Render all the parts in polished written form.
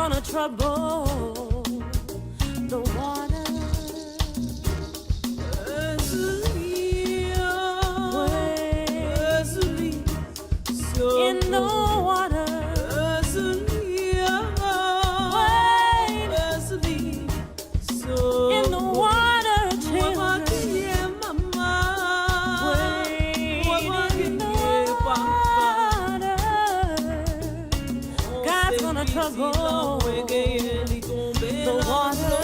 gonna trouble the water. In the water, in the water, children, in the water, God's gonna trouble the water.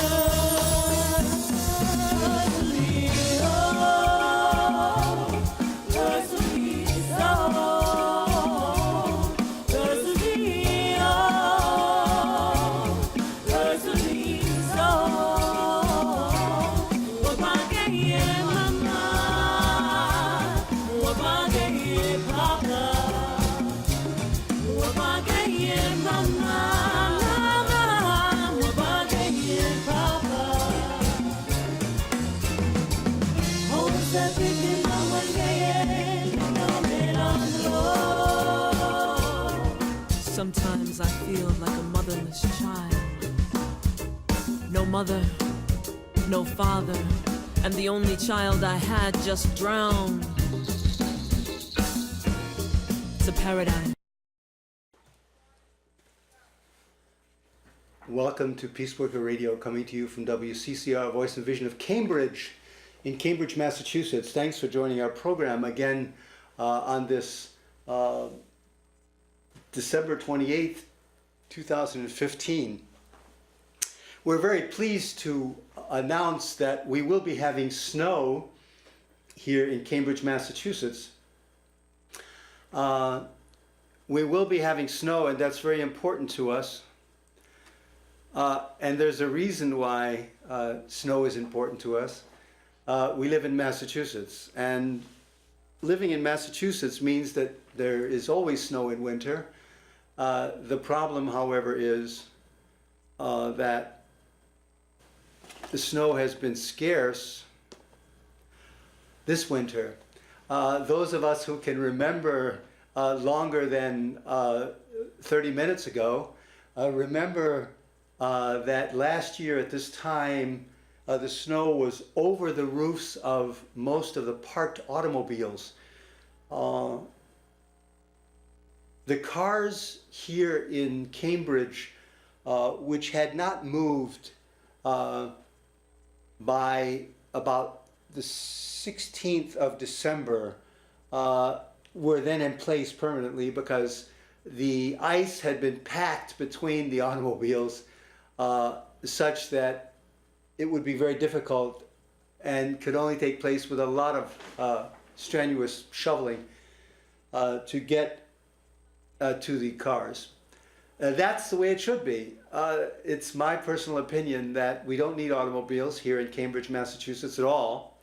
Sometimes I feel like a motherless child. No mother, no father, and the only child I had just drowned. It's a paradigm. Welcome to Peace Worker Radio, coming to you from WCCR, Voice and Vision of Cambridge, in Cambridge, Massachusetts. Thanks for joining our program again on this December 28th, 2015. We're very pleased to announce that we will be having snow here in Cambridge, Massachusetts. We will be having snow, and that's very important to us. And there's a reason why snow is important to us. We live in Massachusetts, and living in Massachusetts means that there is always snow in winter. The problem, however, is that the snow has been scarce this winter. Those of us who can remember longer than 30 minutes ago remember that last year at this time the snow was over the roofs of most of the parked automobiles. The cars here in Cambridge, which had not moved by about the 16th of December, were then in place permanently because the ice had been packed between the automobiles such that it would be very difficult and could only take place with a lot of strenuous shoveling to get to the cars. That's the way it should be. It's my personal opinion that we don't need automobiles here in Cambridge, Massachusetts at all.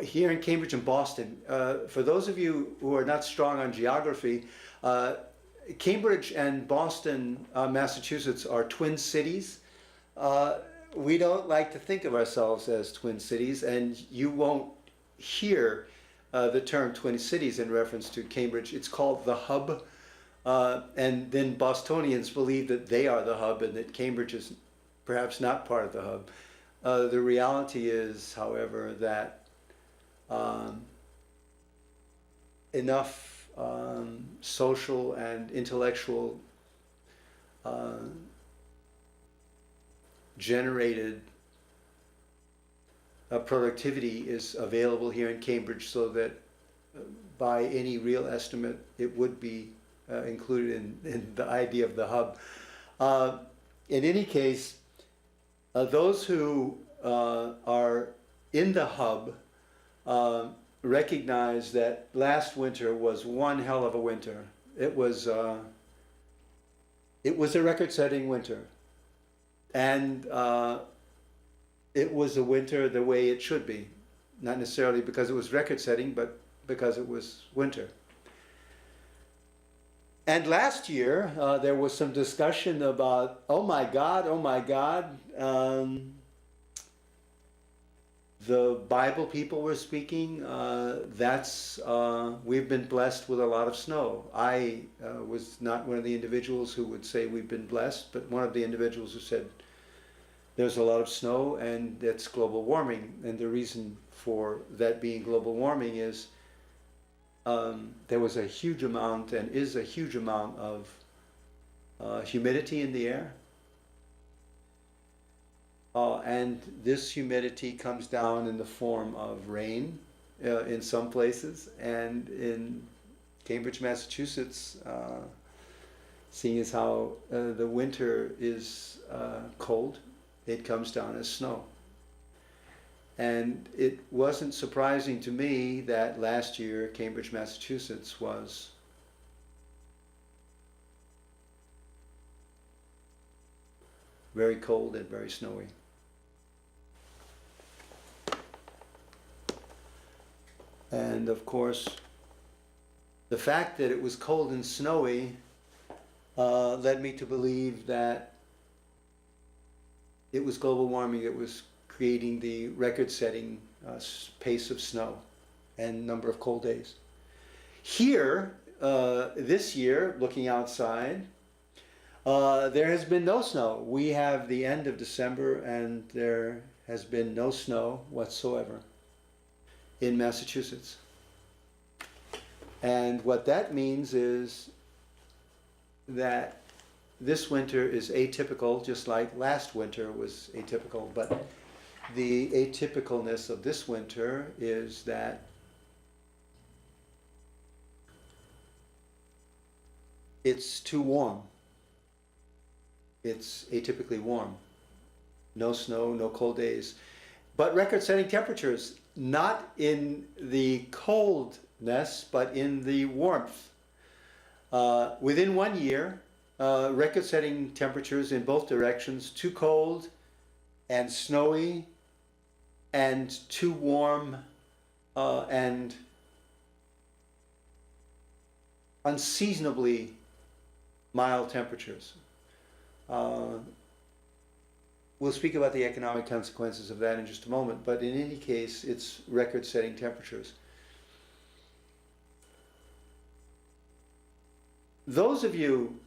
Here in Cambridge and Boston, for those of you who are not strong on geography, Cambridge and Boston, Massachusetts are twin cities. We don't like to think of ourselves as twin cities, and you won't hear the term twin cities in reference to Cambridge. It's called the hub. And then Bostonians believe that they are the hub and that Cambridge is perhaps not part of the hub. The reality is, however, that enough social and intellectual generated productivity is available here in Cambridge so that by any real estimate it would be included in the idea of the hub. In any case, those who are in the hub recognize that last winter was one hell of a winter. It was a record-setting winter, and it was a winter the way it should be, not necessarily because it was record-setting, but because it was winter. And last year, there was some discussion about, oh my God, The Bible people were speaking. We've been blessed with a lot of snow. I was not one of the individuals who would say we've been blessed, but one of the individuals who said there's a lot of snow and that's global warming. And the reason for that being global warming is there was a huge amount and is a huge amount of humidity in the air. And this humidity comes down in the form of rain in some places, and in Cambridge, Massachusetts, seeing as how the winter is cold, it comes down as snow. And it wasn't surprising to me that last year Cambridge, Massachusetts was very cold and very snowy. And of course, the fact that it was cold and snowy led me to believe that it was global warming that was creating the record-setting pace of snow and number of cold days. Here, this year, looking outside, there has been no snow. We have the end of December and there has been no snow whatsoever in Massachusetts. And what that means is that this winter is atypical, just like last winter was atypical, but the atypicalness of this winter is that it's too warm. It's atypically warm. No snow, no cold days, but record-setting temperatures, not in the coldness, but in the warmth. Within 1 year, record-setting temperatures in both directions, too cold and snowy, and too warm and unseasonably mild temperatures. We'll speak about the economic consequences of that in just a moment, but in any case, it's record-setting temperatures. Those of you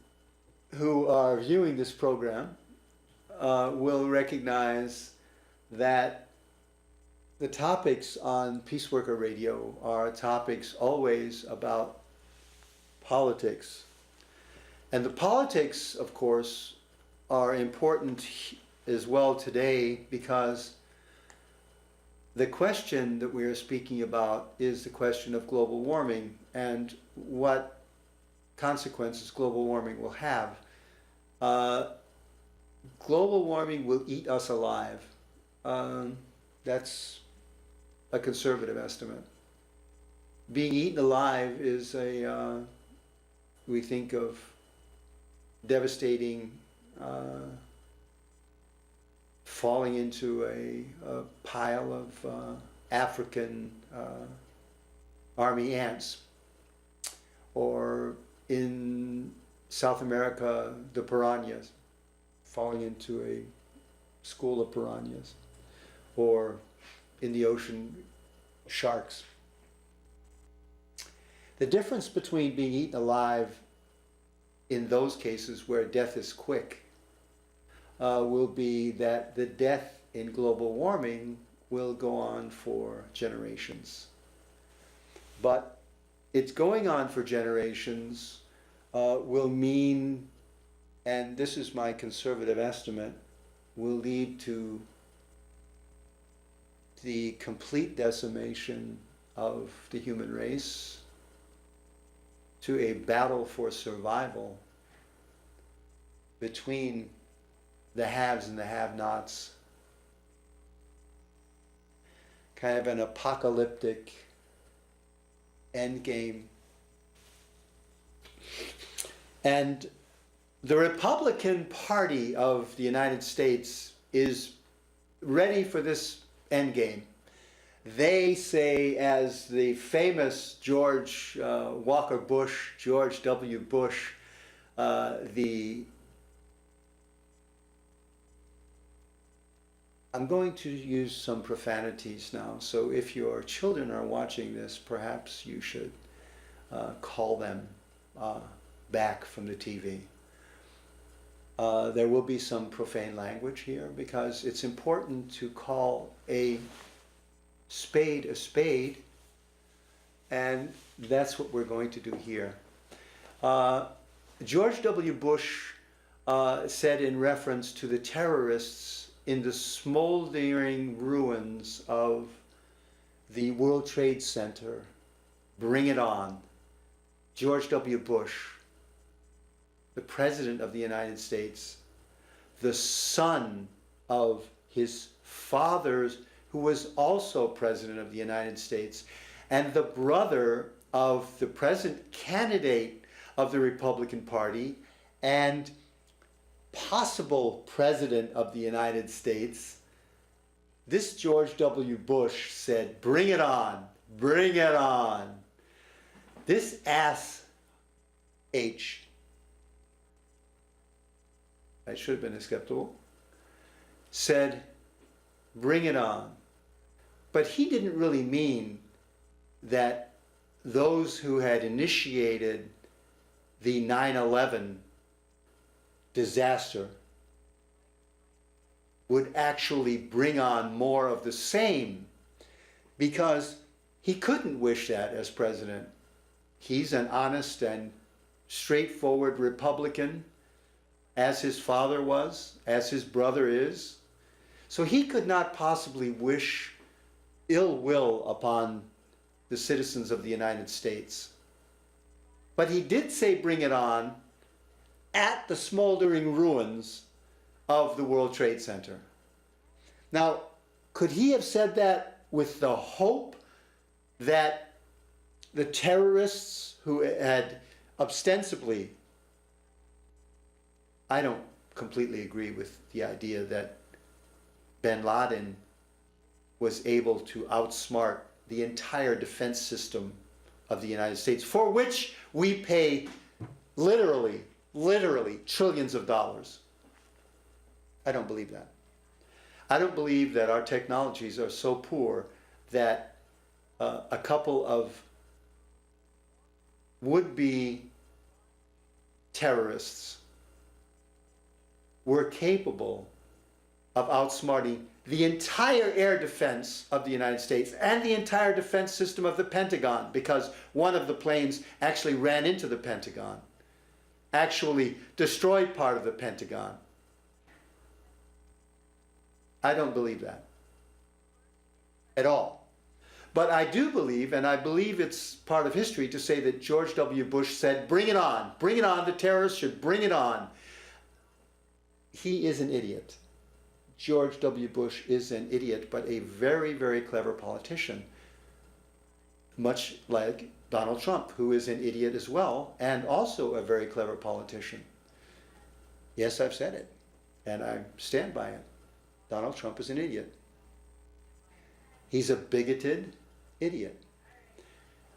who are viewing this program will recognize that the topics on Peace Worker Radio are topics always about politics. And the politics, of course, are important as well today because the question that we are speaking about is the question of global warming and what consequences global warming will have. Global warming will eat us alive. That's a conservative estimate. Being eaten alive is we think of devastating falling into a pile of African army ants, or in South America, the piranhas, falling into a school of piranhas, or in the ocean, sharks. The difference between being eaten alive in those cases where death is quick will be that the death in global warming will go on for generations. But it's going on for generations will mean, and this is my conservative estimate, will lead to the complete decimation of the human race, to a battle for survival between the haves and the have-nots, kind of an apocalyptic endgame. And the Republican Party of the United States is ready for this endgame. They say, as the famous George Walker Bush, George W. Bush, the I'm going to use some profanities now, so if your children are watching this, perhaps you should call them back from the TV. There will be some profane language here because it's important to call a spade, and that's what we're going to do here. George W. Bush said in reference to the terrorists in the smoldering ruins of the World Trade Center, "Bring it on." George W. Bush, the President of the United States, the son of his father's, who was also President of the United States, and the brother of the present candidate of the Republican Party and possible President of the United States, this George W. Bush said, "Bring it on, bring it on." This ass H, I should have been acceptable, said, "Bring it on." But he didn't really mean that those who had initiated the 9/11 disaster would actually bring on more of the same, because he couldn't wish that as president. He's an honest and straightforward Republican, as his father was, as his brother is. So he could not possibly wish ill will upon the citizens of the United States. But he did say, "Bring it on," at the smoldering ruins of the World Trade Center. Now, could he have said that with the hope that the terrorists who had ostensibly, I don't completely agree with the idea that bin Laden was able to outsmart the entire defense system of the United States, for which we pay literally trillions of dollars. I don't believe that. I don't believe that our technologies are so poor that a couple of would-be terrorists were capable of outsmarting the entire air defense of the United States and the entire defense system of the Pentagon, because one of the planes actually ran into the Pentagon, actually destroyed part of the Pentagon. I don't believe that at all. But I do believe, and I believe it's part of history to say that George W. Bush said, "Bring it on, the terrorists should bring it on." He is an idiot. George W. Bush is an idiot, but a very, very clever politician, much like Donald Trump, who is an idiot as well, and also a very clever politician. Yes, I've said it, and I stand by it. Donald Trump is an idiot. He's a bigoted idiot.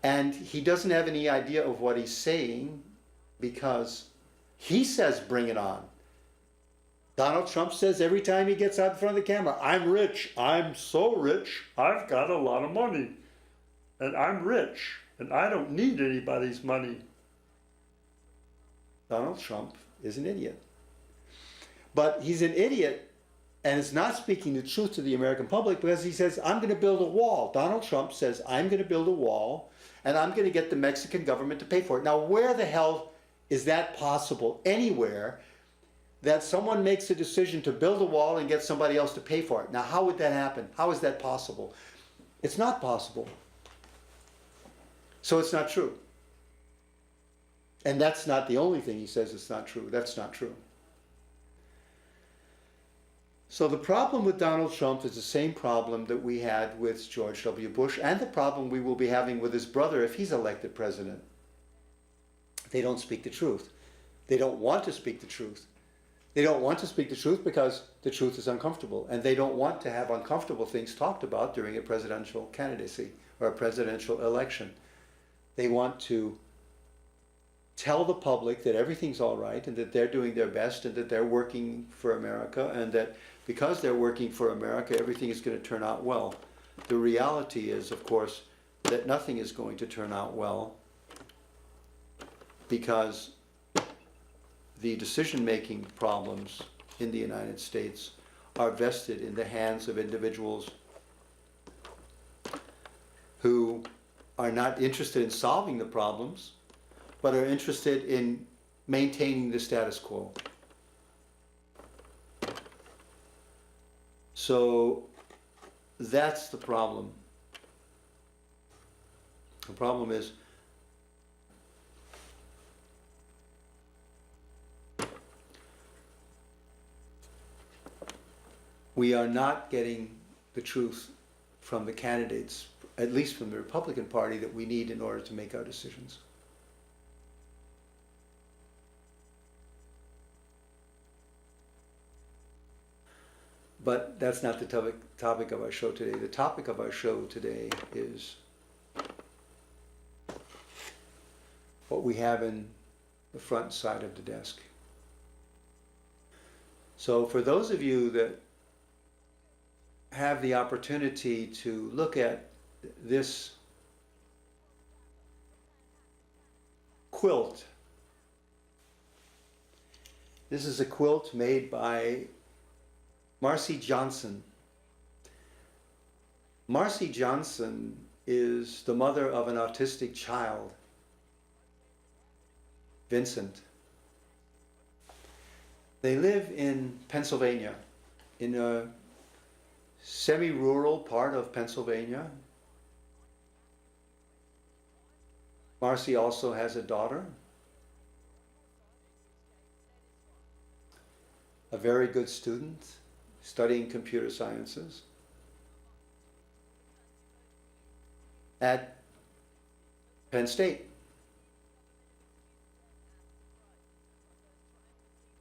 And he doesn't have any idea of what he's saying, because he says, "Bring it on." Donald Trump says every time he gets out in front of the camera, "I'm rich, I'm so rich, I've got a lot of money, and I'm rich, and I don't need anybody's money." Donald Trump is an idiot. But he's an idiot and is not speaking the truth to the American public, because he says, "I'm going to build a wall." Donald Trump says, "I'm going to build a wall, and I'm going to get the Mexican government to pay for it." Now, where the hell is that possible anywhere, that someone makes a decision to build a wall and get somebody else to pay for it? Now, how would that happen? How is that possible? It's not possible. So it's not true. And that's not the only thing he says it's not true. That's not true. So the problem with Donald Trump is the same problem that we had with George W. Bush, and the problem we will be having with his brother if he's elected president. They don't speak the truth. They don't want to speak the truth. They don't want to speak the truth because the truth is uncomfortable, and they don't want to have uncomfortable things talked about during a presidential candidacy or a presidential election. They want to tell the public that everything's all right and that they're doing their best and that they're working for America and that because they're working for America, everything is going to turn out well. The reality is, of course, that nothing is going to turn out well because the decision-making problems in the United States are vested in the hands of individuals who are not interested in solving the problems, but are interested in maintaining the status quo. So that's the problem. The problem is we are not getting the truth from the candidates, at least from the Republican Party, that we need in order to make our decisions. But that's not the topic of our show today. The topic of our show today is what we have in the front side of the desk. So for those of you that have the opportunity to look at this quilt, this is a quilt made by Marcie Johnson. Marcie Johnson is the mother of an autistic child, Vincent. They live in Pennsylvania, in a semi-rural part of Pennsylvania. Marcie also has a daughter, a very good student, studying computer sciences at Penn State.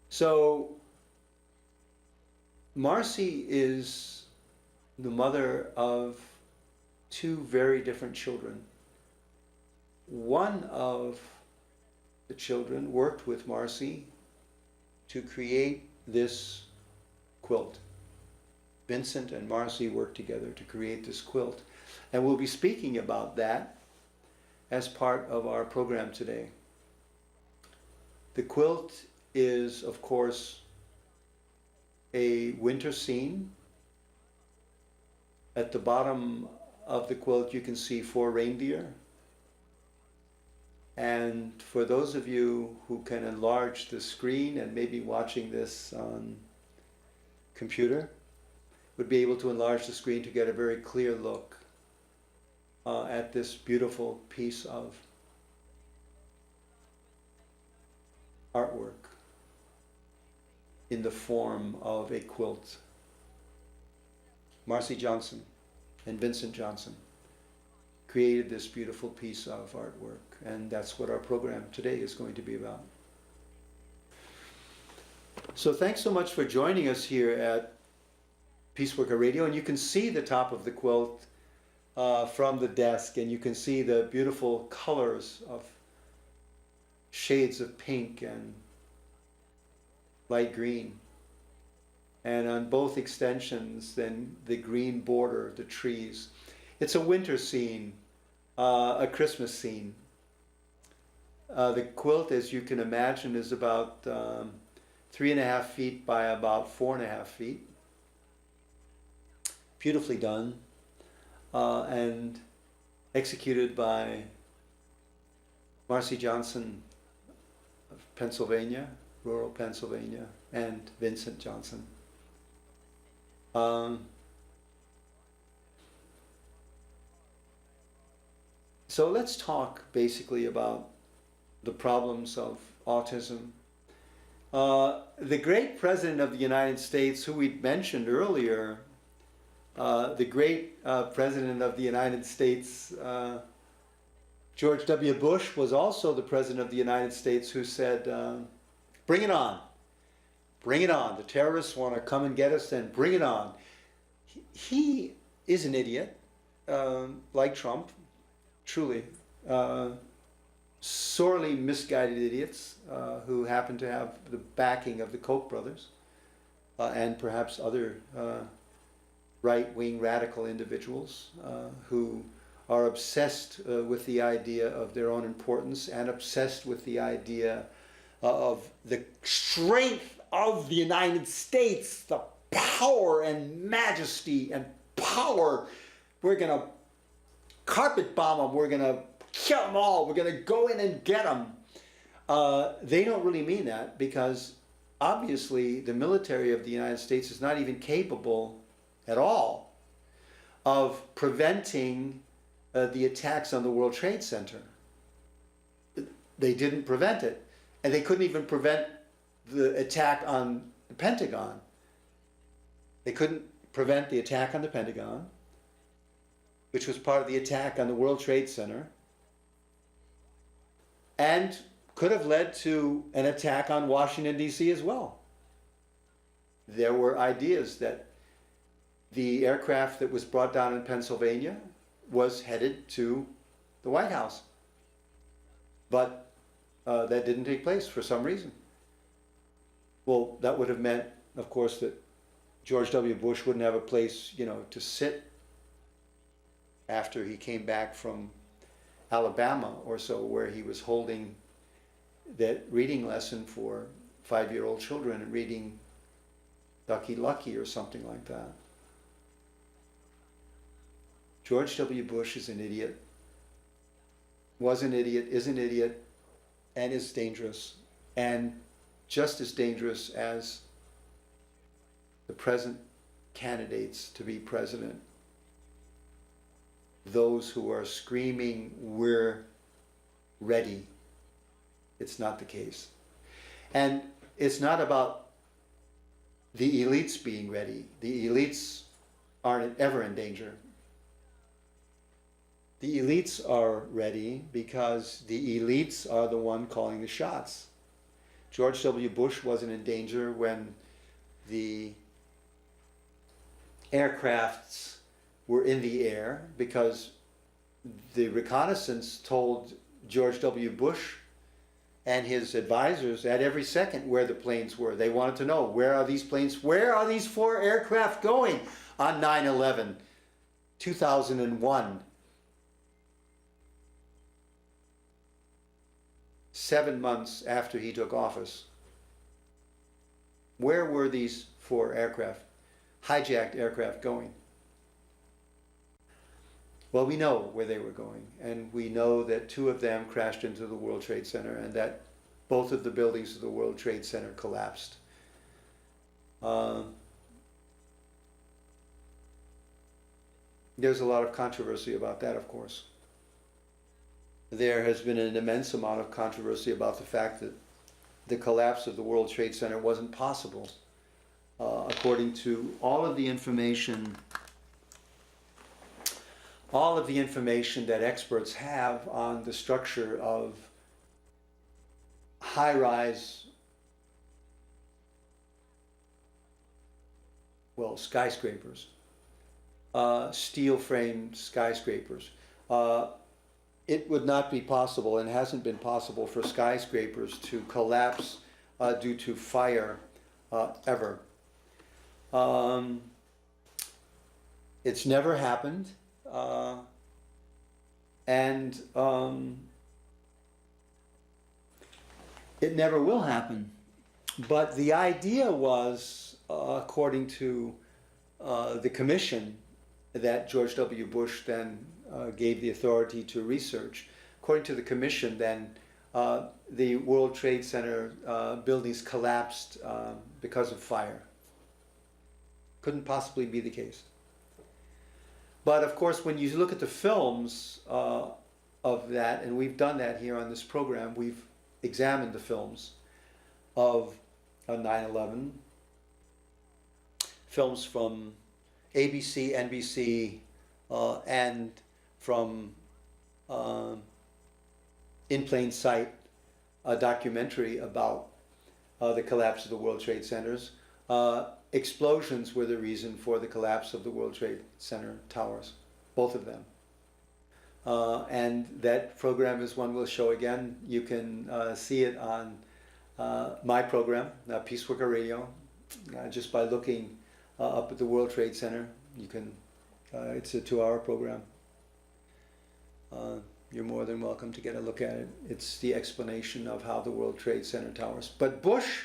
So Marcie is the mother of two very different children. One of the children worked with Marcie to create this quilt. Vincent and Marcie worked together to create this quilt. And we'll be speaking about that as part of our program today. The quilt is, of course, a winter scene. At the bottom of the quilt you can see 4 reindeer. And for those of you who can enlarge the screen and maybe watching this on computer, would be able to enlarge the screen to get a very clear look at this beautiful piece of artwork in the form of a quilt. Marcie Johnson and Vincent Johnson created this beautiful piece of artwork, and that's what our program today is going to be about. So thanks so much for joining us here at Peaceworker Radio, and you can see the top of the quilt from the desk, and you can see the beautiful colors of shades of pink and light green. And on both extensions, then the green border of the trees. It's a winter scene, a Christmas scene. The quilt, as you can imagine, is about 3.5 feet by about 4.5 feet. Beautifully done and executed by Marcie Johnson of Pennsylvania, rural Pennsylvania, and Vincent Johnson. So let's talk basically about the problems of autism. The great President of the United States, who we mentioned earlier, the great President of the United States, George W. Bush, was also the President of the United States who said, bring it on. Bring it on. The terrorists want to come and get us, then bring it on. He is an idiot, like Trump, truly. sorely misguided idiots who happen to have the backing of the Koch brothers and perhaps other right-wing radical individuals who are obsessed with the idea of their own importance and obsessed with the idea of the strength of the United States, the power and majesty and power. We're going to carpet bomb them, we're going to kill them all, we're going to go in and get them. They don't really mean that, because obviously the military of the United States is not even capable at all of preventing the attacks on the World Trade Center. They didn't prevent it. And they couldn't even prevent the attack on the Pentagon. They couldn't prevent the attack on the Pentagon, which was part of the attack on the World Trade Center, and could have led to an attack on Washington, D.C. as well. There were ideas that the aircraft that was brought down in Pennsylvania was headed to the White House. But that didn't take place for some reason. Well, that would have meant, of course, that George W. Bush wouldn't have a place, to sit after he came back from Alabama or so, where he was holding that reading lesson for 5-year-old children and reading Ducky Lucky or something like that. George W. Bush is an idiot, was an idiot, is an idiot, and is dangerous, and just as dangerous as the present candidates to be president. Those who are screaming, "We're ready." It's not the case. And it's not about the elites being ready. The elites aren't ever in danger. The elites are ready because the elites are the one calling the shots. George W. Bush wasn't in danger when the aircrafts were in the air, because the reconnaissance told George W. Bush and his advisors at every second where the planes were. They wanted to know, where are these planes? Where are these 4 aircraft going on 9/11, 2001? 7 months after he took office. Where were these 4 aircraft, hijacked aircraft, going? Well, we know where they were going, and we know that 2 of them crashed into the World Trade Center, and that both of the buildings of the World Trade Center collapsed. There's a lot of controversy about that, of course. There has been an immense amount of controversy about the fact that the collapse of the World Trade Center wasn't possible, according to all of the information that experts have on the structure of high-rise, skyscrapers, steel-framed skyscrapers. It would not be possible, and hasn't been possible, for skyscrapers to collapse due to fire ever. It's never happened, and it never will happen. But the idea was, according to the commission that George W. Bush then gave the authority to research, according to the commission then, the World Trade Center buildings collapsed because of fire. Couldn't possibly be the case. But of course, when you look at the films of that, and we've done that here on this program, we've examined the films of 9/11, films from ABC, NBC, and from In Plain Sight, a documentary about the collapse of the World Trade Centers. Explosions were the reason for the collapse of the World Trade Center towers, both of them. And that program is one we'll show again. You can see it on my program, Peace Worker Radio, just by looking up at the World Trade Center. You can. It's a 2-hour program. You're more than welcome to get a look at it. It's the explanation of how the World Trade Center towers. But Bush,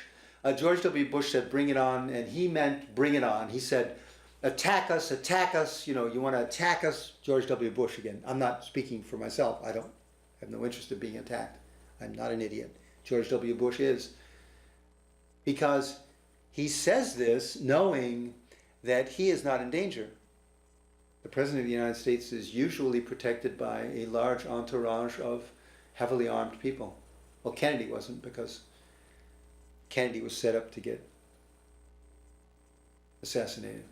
George W. Bush said, "Bring it on," and he meant bring it on. He said, attack us, you know, you want to attack us, George W. Bush again. I'm not speaking for myself. I have no interest in being attacked. I'm not an idiot. George W. Bush is. Because he says this knowing that he is not in danger. The President of the United States is usually protected by a large entourage of heavily armed people. Well, Kennedy wasn't, because Kennedy was set up to get assassinated.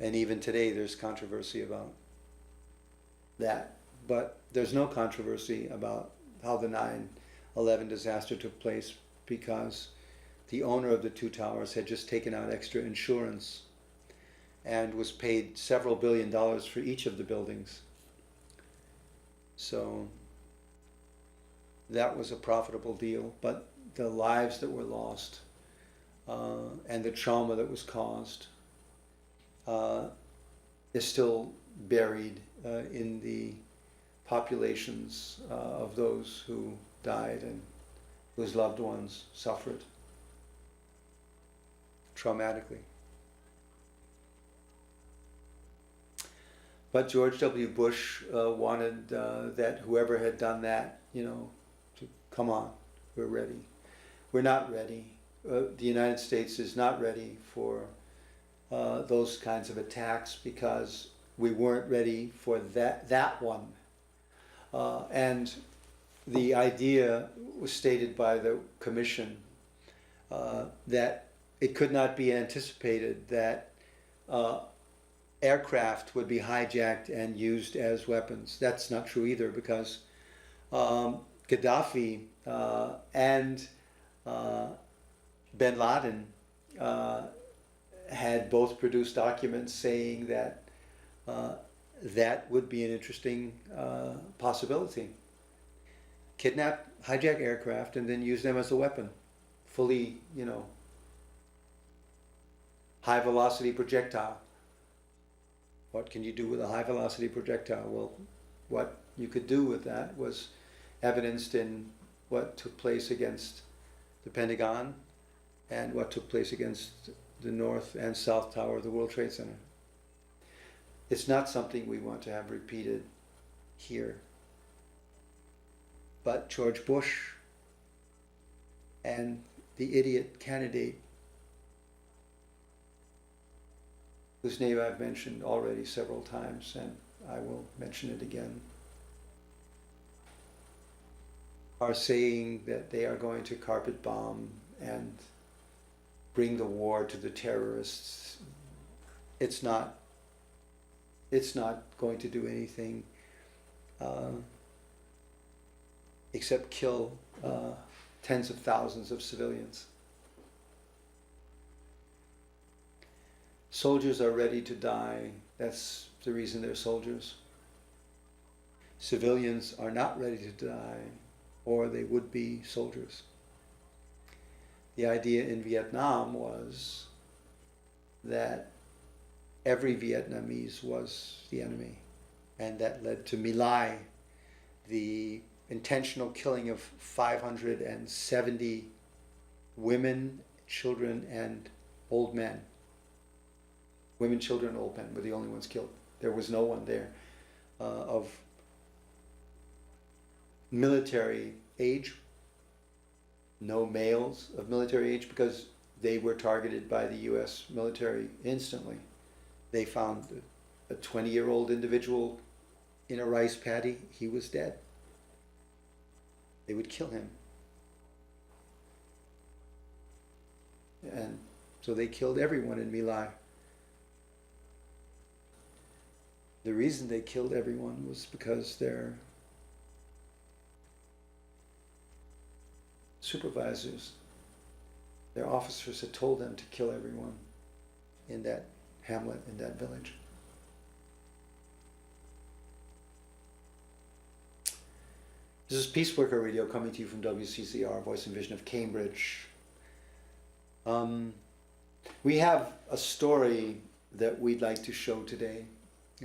And even today there's controversy about that. But there's no controversy about how the 9/11 disaster took place, because the owner of the 2 towers had just taken out extra insurance and was paid several $billion for each of the buildings. So that was a profitable deal, but the lives that were lost and the trauma that was caused is still buried in the populations of those who died and whose loved ones suffered traumatically. But George W. Bush wanted that whoever had done that, you know, to come on, we're ready. We're not ready. The United States is not ready for those kinds of attacks, because we weren't ready for that one. And the idea was stated by the commission that it could not be anticipated that aircraft would be hijacked and used as weapons. That's not true either, because Gaddafi and bin Laden had both produced documents saying that that would be an interesting possibility. Kidnap, hijack aircraft, and then use them as a weapon. Fully, you know, high velocity projectile. What can you do with a high velocity projectile? Well, what you could do with that was evidenced in what took place against the Pentagon and what took place against the North and South Tower of the World Trade Center. It's not something we want to have repeated here. But George Bush and the idiot candidate, whose name I've mentioned already several times, and I will mention it again, are saying that they are going to carpet bomb and bring the war to the terrorists. It's not going to do anything except kill tens of thousands of civilians. Soldiers are ready to die. That's the reason they're soldiers. Civilians are not ready to die, or they would be soldiers. The idea in Vietnam was that every Vietnamese was the enemy, and that led to My Lai, the intentional killing of 570 women, children, and old men. Women, children, and old men were the only ones killed. There was no one there of military age, no males of military age, because they were targeted by the US military instantly. They found a 20-year-old individual in a rice paddy. He was dead. They would kill him. And so they killed everyone in My Lai. The reason they killed everyone was because their supervisors, their officers had told them to kill everyone in that hamlet, in that village. This is Peace Worker Radio coming to you from WCCR, Voice and Vision of Cambridge. We have a story that we'd like to show today,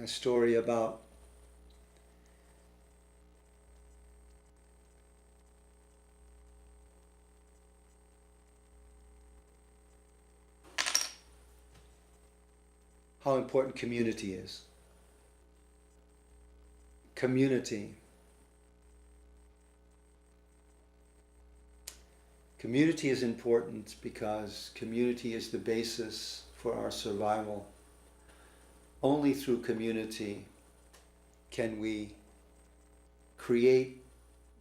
a story about how important community is. Community. Community is important because community is the basis for our survival. Only through community can we create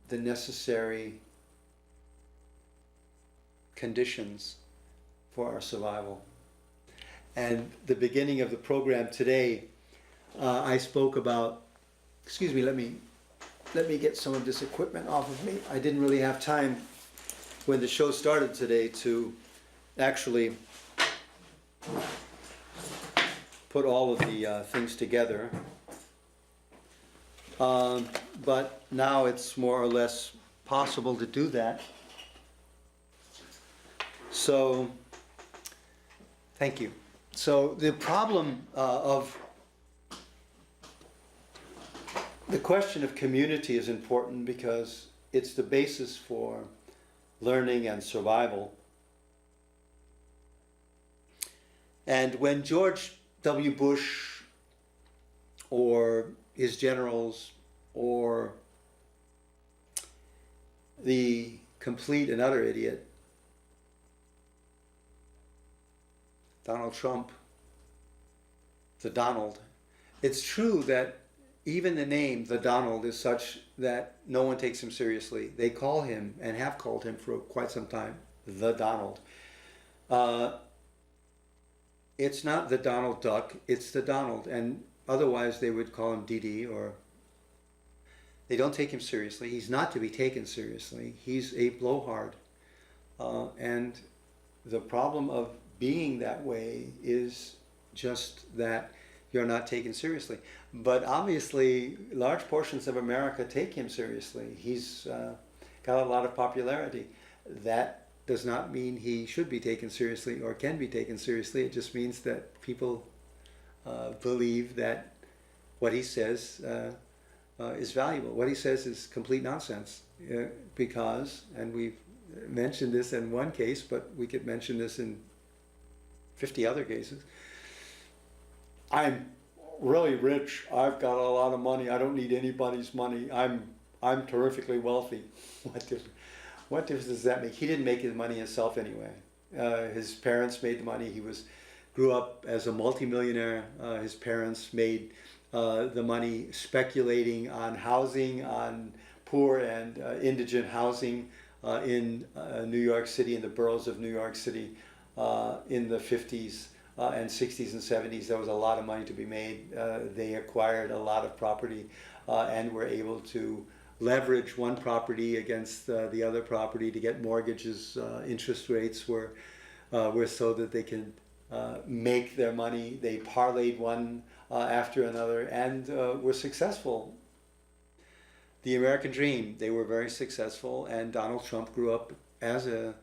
the necessary conditions for our survival. And the beginning of the program today, I spoke about, excuse me, let me get some of this equipment off of me. I didn't really have time when the show started today to actually put all of the things together. But now it's more or less possible to do that. So, thank you. So the problem of the question of community is important because it's the basis for learning and survival. And when George W. Bush or his generals or the complete and utter idiot Donald Trump, the Donald, it's true that even the name, the Donald, is such that no one takes him seriously. They call him, and have called him for quite some time, the Donald. It's not the Donald Duck, it's the Donald. And otherwise they would call him DD, or they don't take him seriously. He's not to be taken seriously. He's a blowhard. And the problem of being that way is just that you're not taken seriously. But obviously, large portions of America take him seriously. He's got a lot of popularity. That does not mean he should be taken seriously or can be taken seriously. It just means that people believe that what he says is valuable. What he says is complete nonsense because, and we've mentioned this in one case, but we could mention this in 50 other cases. I'm really rich. I've got a lot of money. I don't need anybody's money. I'm terrifically wealthy. What difference does that make? He didn't make his money himself anyway. His parents made the money. He grew up as a multimillionaire. His parents made the money speculating on housing, on poor and indigent housing in New York City, in the boroughs of New York City in the 50s. And 60s and 70s, there was a lot of money to be made. They acquired a lot of property and were able to leverage one property against the other property to get mortgages. Interest rates were so that they could make their money. They parlayed one after another and were successful. The American dream, they were very successful, and Donald Trump grew up as a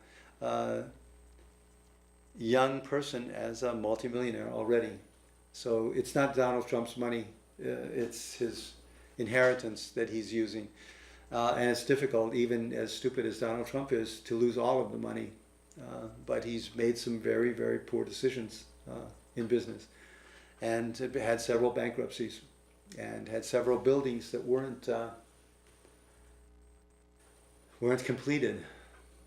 young person, as a multimillionaire already. So it's not Donald Trump's money, it's his inheritance that he's using. And it's difficult, even as stupid as Donald Trump is, to lose all of the money. But he's made some very, very poor decisions in business, and had several bankruptcies, and had several buildings that weren't completed.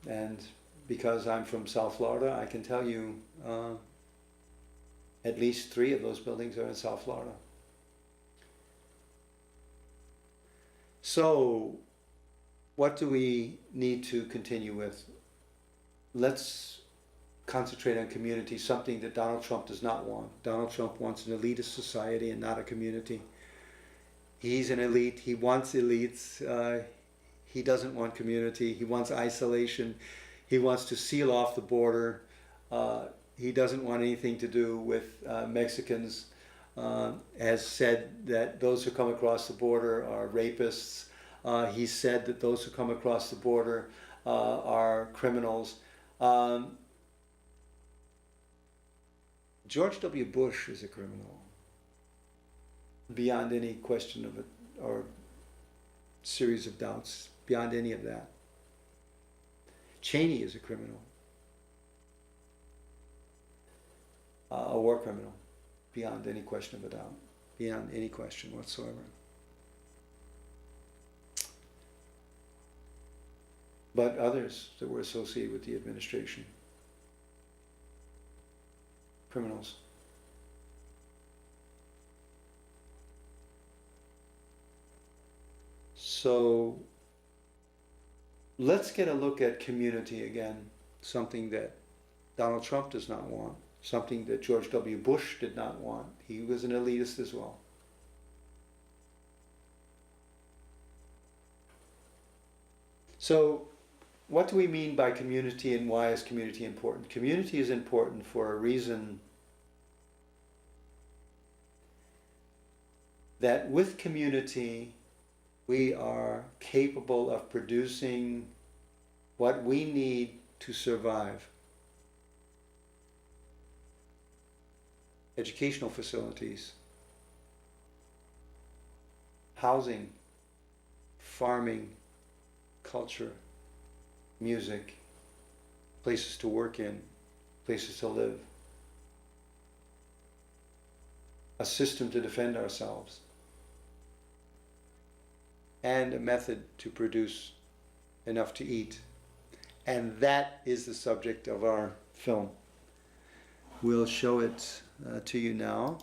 And because I'm from South Florida, I can tell you at least 3 of those buildings are in South Florida. So what do we need to continue with? Let's concentrate on community, something that Donald Trump does not want. Donald Trump wants an elitist society and not a community. He's an elite. He wants elites. He doesn't want community. He wants isolation. He wants to seal off the border. he doesn't want anything to do with Mexicans. Has said that those who come across the border are rapists. He said that those who come across the border are criminals. George W. Bush is a criminal, beyond any question of it, or series of doubts, beyond any of that. Cheney is a criminal, a war criminal, beyond any question of a doubt, beyond any question whatsoever. But others that were associated with the administration, criminals. So let's get a look at community again, something that Donald Trump does not want, something that George W. Bush did not want. He was an elitist as well. So what do we mean by community, and why is community important? Community is important for a reason that with community we are capable of producing what we need to survive. Educational facilities, housing, farming, culture, music, places to work in, places to live, a system to defend ourselves, and a method to produce enough to eat. And that is the subject of our film. We'll show it to you now.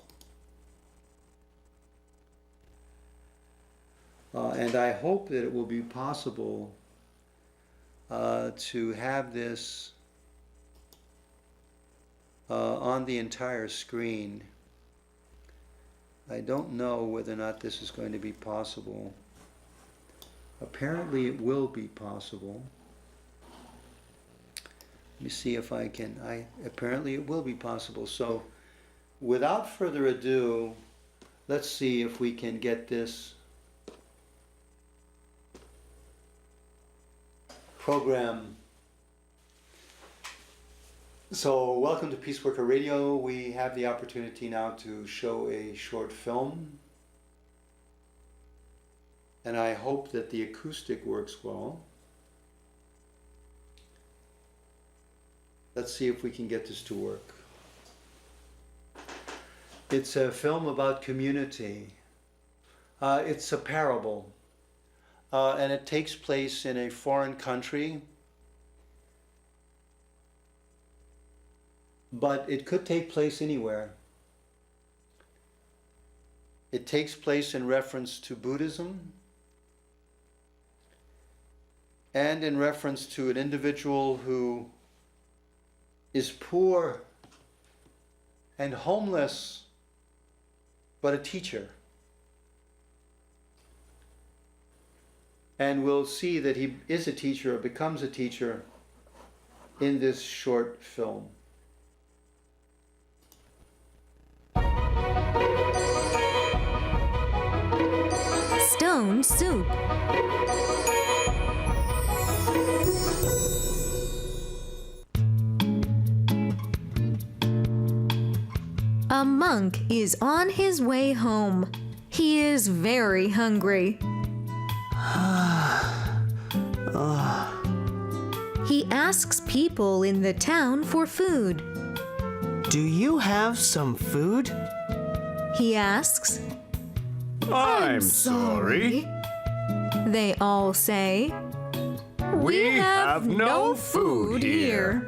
And I hope that it will be possible to have this on the entire screen. I don't know whether or not this is going to be possible. Apparently it will be possible. Let me see if I can. Apparently it will be possible. So without further ado, let's see if we can get this program. So welcome to Peace Worker Radio. We have the opportunity now to show a short film. And I hope that the acoustic works well. Let's see if we can get this to work. It's a film about community. It's a parable. And it takes place in a foreign country. But it could take place anywhere. It takes place in reference to Buddhism, and in reference to an individual who is poor and homeless, but a teacher. And we'll see that he is a teacher or becomes a teacher in this short film. Stone soup. A monk is on his way home. He is very hungry. He asks people in the town for food. Do you have some food? He asks. I'm sorry. They all say. We have no food here.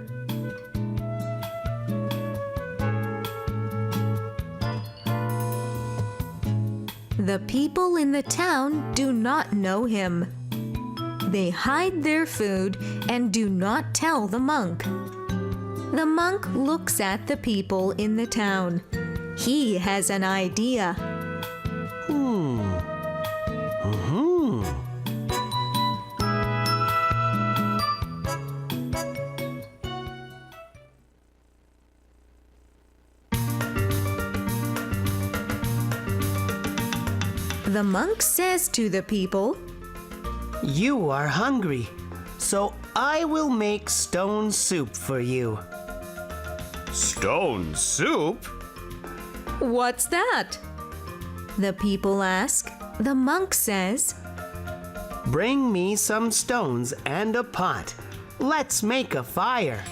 The people in the town do not know him. They hide their food and do not tell the monk. The monk looks at the people in the town. He has an idea. The monk says to the people, You are hungry, so I will make stone soup for you. Stone soup? What's that? The people ask. The monk says, Bring me some stones and a pot. Let's make a fire.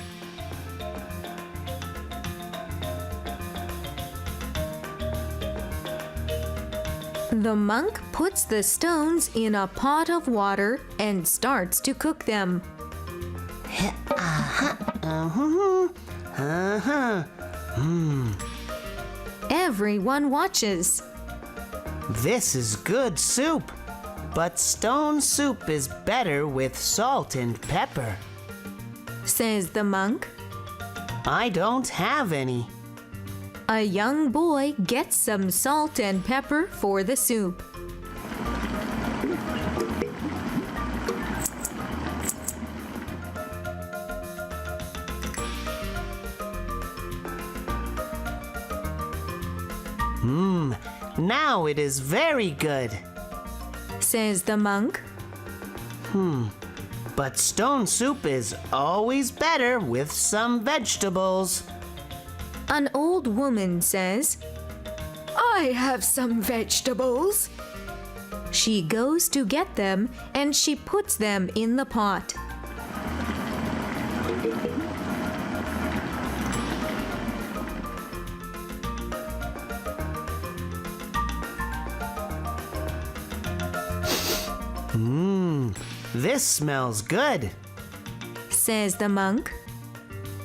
The monk puts the stones in a pot of water and starts to cook them. Everyone watches. This is good soup, but stone soup is better with salt and pepper. Says the monk. I don't have any. A young boy gets some salt and pepper for the soup. Now it is very good. Says the monk. But stone soup is always better with some vegetables. An old woman says, I have some vegetables. She goes to get them and she puts them in the pot. This smells good. Says the monk.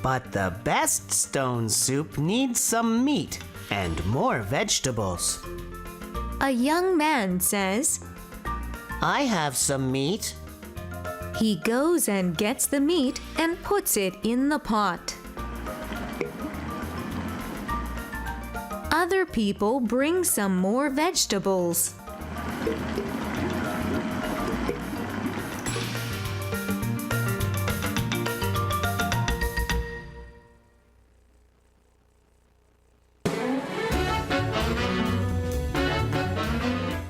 But the best stone soup needs some meat and more vegetables. A young man says, I have some meat. he goes and gets the meat and puts it in the pot. Other people bring some more vegetables.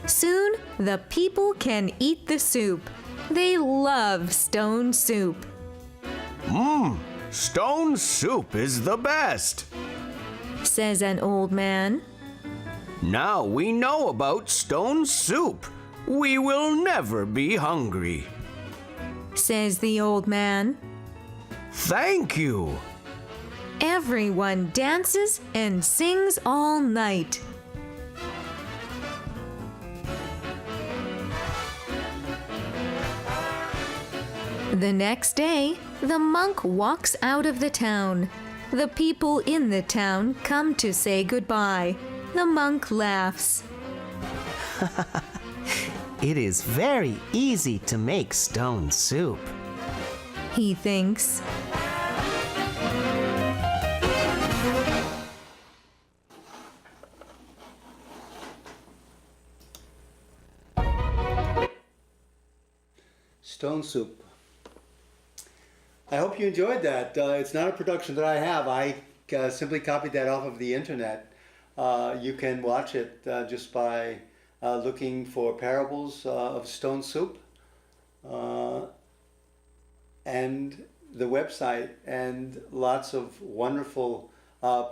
Soon, the people can eat the soup. They love stone soup. Stone soup is the best. Says an old man. Now we know about stone soup. We will never be hungry. Says the old man. Thank you. Everyone dances and sings all night. The next day, the monk walks out of the town. The people in the town come to say goodbye. The monk laughs. It is very easy to make stone soup. He thinks. Stone soup. I hope you enjoyed that. It's not a production that I have. I simply copied that off of the internet. You can watch it just by looking for parables of stone soup and the website, and lots of wonderful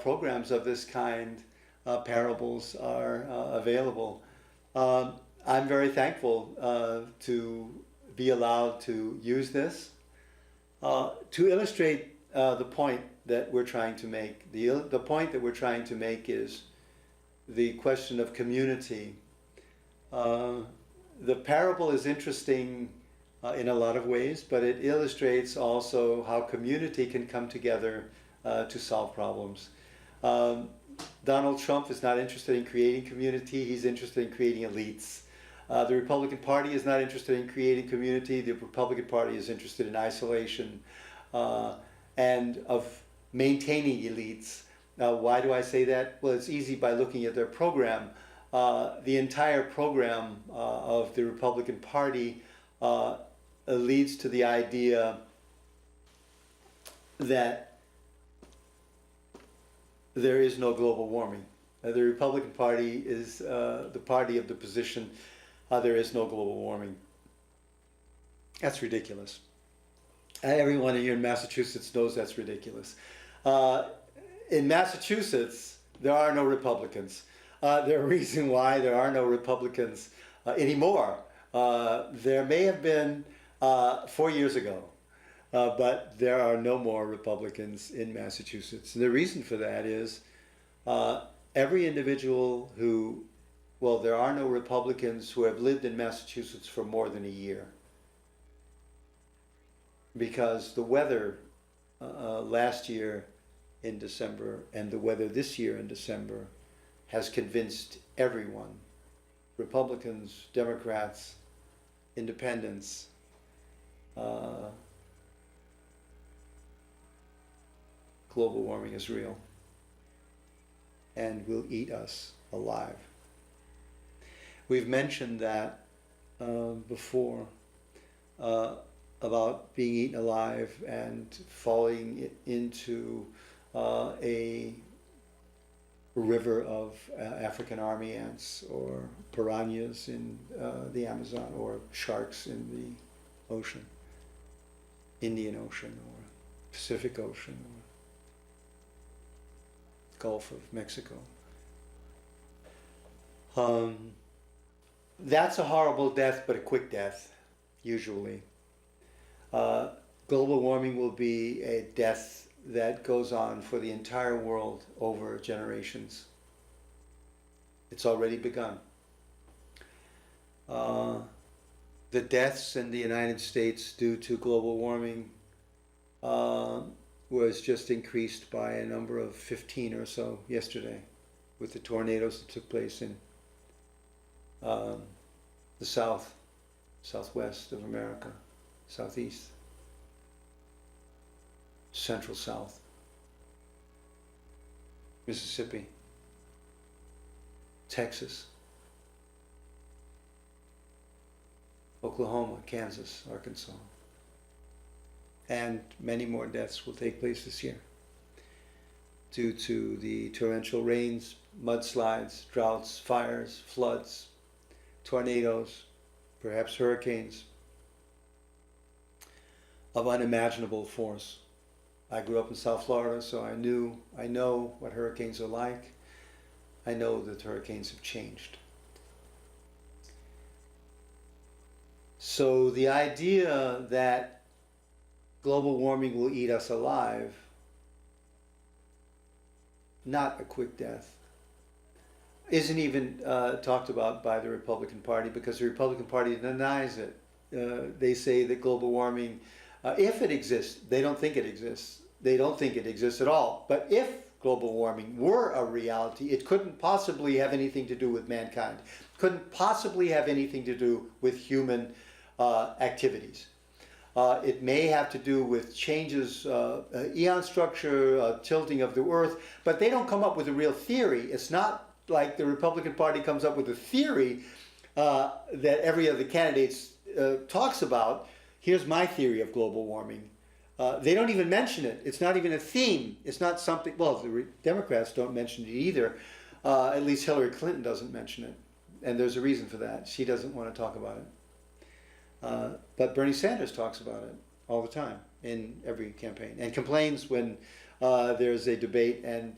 programs of this kind. Parables are available. I'm very thankful to be allowed to use this to illustrate the point that we're trying to make. The point that we're trying to make is the question of community. The parable is interesting in a lot of ways, but it illustrates also how community can come together to solve problems. Donald Trump is not interested in creating community, he's interested in creating elites. The Republican Party is not interested in creating community. The Republican Party is interested in isolation and of maintaining elites. Why do I say that? Well, it's easy by looking at their program. The entire program of the Republican Party leads to the idea that there is no global warming. The Republican Party is the party of the position there is no global warming. That's ridiculous. Everyone here in Massachusetts knows that's ridiculous. In Massachusetts, there are no Republicans. The reason why there are no Republicans anymore, there may have been 4 years ago, but there are no more Republicans in Massachusetts. The reason for that is every individual who, well, there are no Republicans who have lived in Massachusetts for more than a year. Because the weather last year in December and the weather this year in December has convinced everyone, Republicans, Democrats, independents, global warming is real and will eat us alive. We've mentioned that before, about being eaten alive and falling into a river of African army ants or piranhas in the Amazon, or sharks in the ocean, Indian Ocean or Pacific Ocean or Gulf of Mexico. That's a horrible death, but a quick death, usually. Global warming will be a death that goes on for the entire world over generations. It's already begun. The deaths in the United States due to global warming was just increased by a number of 15 or so yesterday with the tornadoes that took place in the southwest of America, southeast, central south, Mississippi, Texas, Oklahoma, Kansas, Arkansas. And many more deaths will take place this year due to the torrential rains, mudslides, droughts, fires, floods, tornadoes, perhaps hurricanes of unimaginable force. I grew up in South Florida, so I know what hurricanes are like. I know that hurricanes have changed. So the idea that global warming will eat us alive, not a quick death, isn't even talked about by the Republican Party, because the Republican Party denies it. They say that global warming, if it exists, they don't think it exists. They don't think it exists at all. But if global warming were a reality, it couldn't possibly have anything to do with mankind. Couldn't possibly have anything to do with human activities. It may have to do with changes, eon structure, tilting of the earth, but they don't come up with a real theory. It's not like the Republican Party comes up with a theory that every other candidate talks about. Here's my theory of global warming. They don't even mention it. It's not even a theme. It's not something, well, the Democrats don't mention it either. At least Hillary Clinton doesn't mention it. And there's a reason for that. She doesn't want to talk about it. But Bernie Sanders talks about it all the time in every campaign, and complains when there's a debate and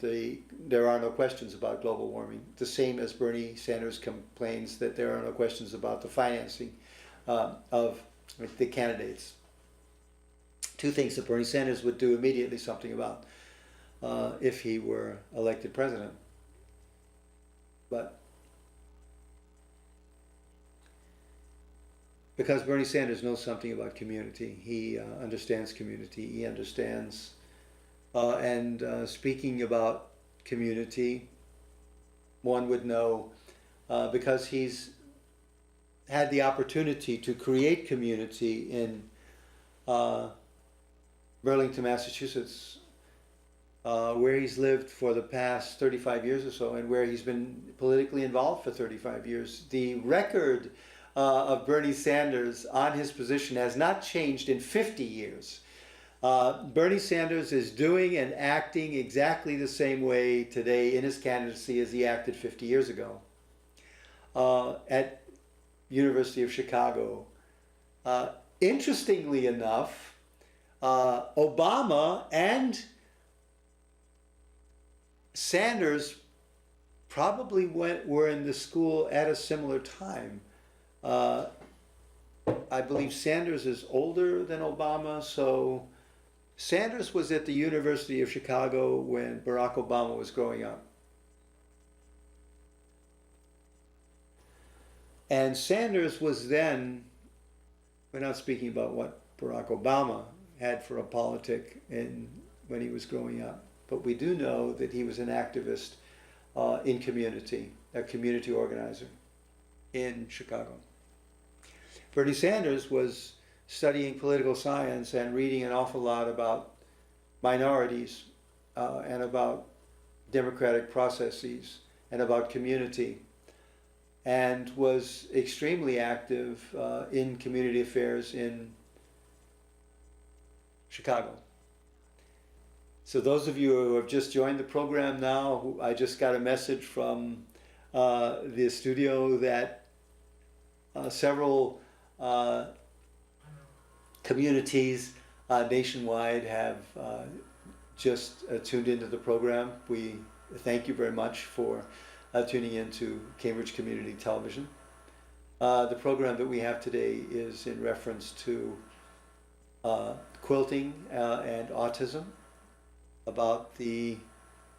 there are no questions about global warming. The same as Bernie Sanders complains that there are no questions about the financing of the candidates. Two things that Bernie Sanders would do immediately something about if he were elected president. But because Bernie Sanders knows something about community, he understands community, he understands, and speaking about community, one would know, because he's had the opportunity to create community in Burlington, Massachusetts, where he's lived for the past 35 years or so, and where he's been politically involved for 35 years. The record of Bernie Sanders on his position has not changed in 50 years. Bernie Sanders is doing and acting exactly the same way today in his candidacy as he acted 50 years ago at University of Chicago. Interestingly enough, Obama and Sanders probably were in the school at a similar time. I believe Sanders is older than Obama, so Sanders was at the University of Chicago when Barack Obama was growing up. And Sanders was then, we're not speaking about what Barack Obama had for a politic when he was growing up, but we do know that he was an activist in community, a community organizer in Chicago. Bernie Sanders was studying political science and reading an awful lot about minorities and about democratic processes and about community, and was extremely active in community affairs in Chicago. So those of you who have just joined the program now, I just got a message from the studio that several communities nationwide have just tuned into the program. We thank you very much for tuning into Cambridge Community Television. The program that we have today is in reference to quilting and autism, about the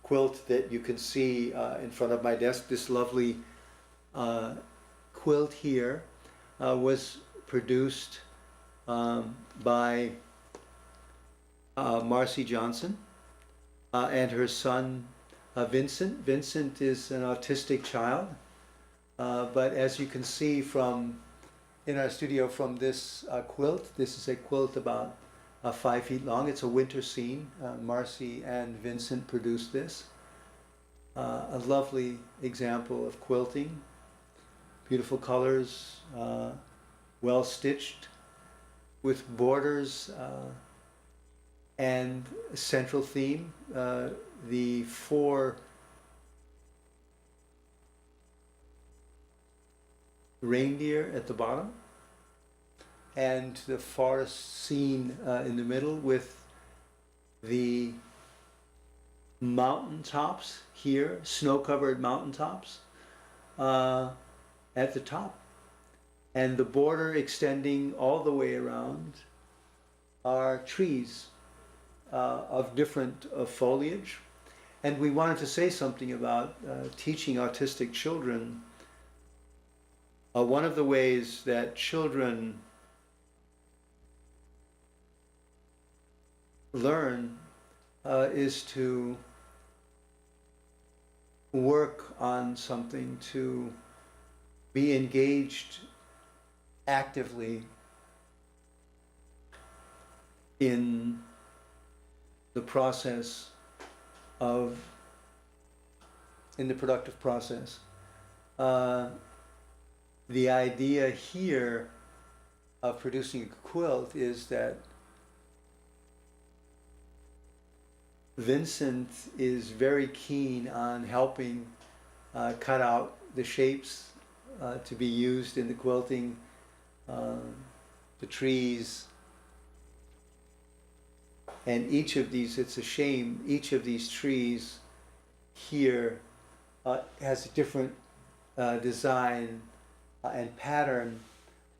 quilt that you can see in front of my desk. This lovely quilt here was produced by Marcie Johnson and her son Vincent. Vincent is an autistic child, but as you can see from in our studio from this quilt, this is a quilt about 5 feet long. It's a winter scene. Marcie and Vincent produced this. A lovely example of quilting. Beautiful colors, well stitched, with borders and a central theme. The 4 reindeer at the bottom, and the forest scene in the middle with the mountaintops here, snow-covered mountaintops at the top, and the border extending all the way around are trees of different foliage. And we wanted to say something about teaching autistic children. One of the ways that children learn is to work on something, to be engaged actively in the process of, in the productive process. The idea here of producing a quilt is that Vincent is very keen on helping cut out the shapes to be used in the quilting, the trees, and each of these, it's a shame, each of these trees here has a different design and pattern,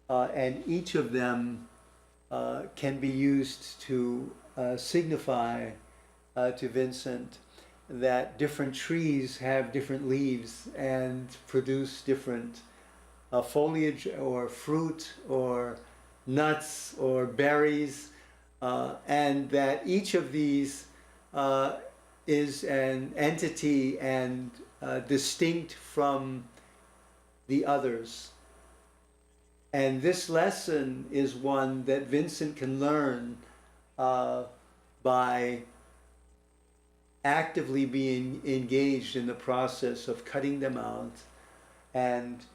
and each of them can be used to signify to Vincent that different trees have different leaves and produce different foliage or fruit or nuts or berries, and that each of these is an entity and distinct from the others. And this lesson is one that Vincent can learn by actively being engaged in the process of cutting them out and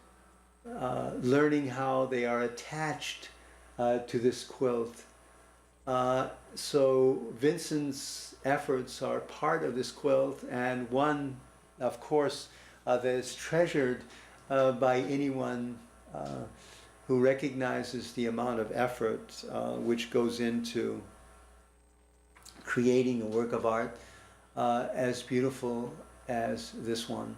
learning how they are attached to this quilt. So Vincent's efforts are part of this quilt, and one, of course, that is treasured by anyone who recognizes the amount of effort which goes into creating a work of art as beautiful as this one.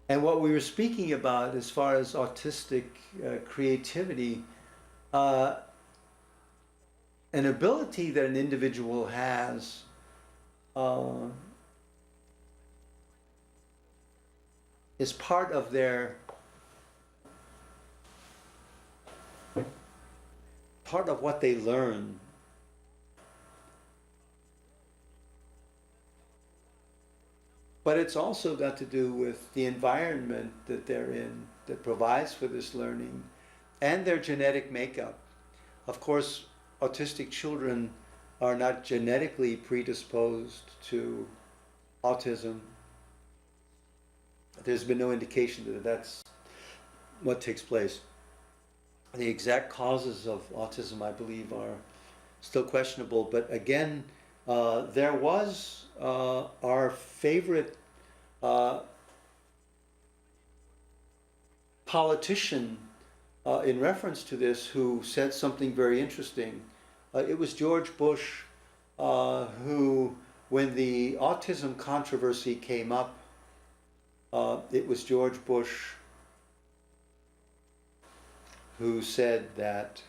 And what we were speaking about as far as autistic creativity, an ability that an individual has is part of what they learn. But it's also got to do with the environment that they're in that provides for this learning and their genetic makeup. Of course, autistic children are not genetically predisposed to autism. There's been no indication that that's what takes place. The exact causes of autism, I believe, are still questionable. But again, there was our favorite politician in reference to this who said something very interesting. It was George Bush who, when the autism controversy came up, it was George Bush who said that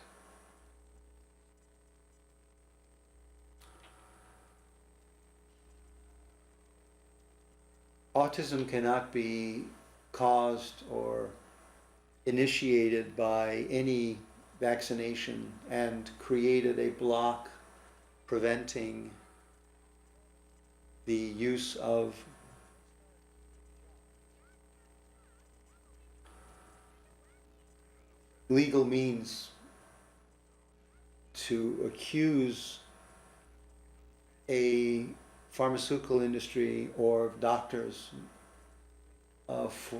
autism cannot be caused or initiated by any vaccination, and created a block preventing the use of legal means to accuse a pharmaceutical industry or doctors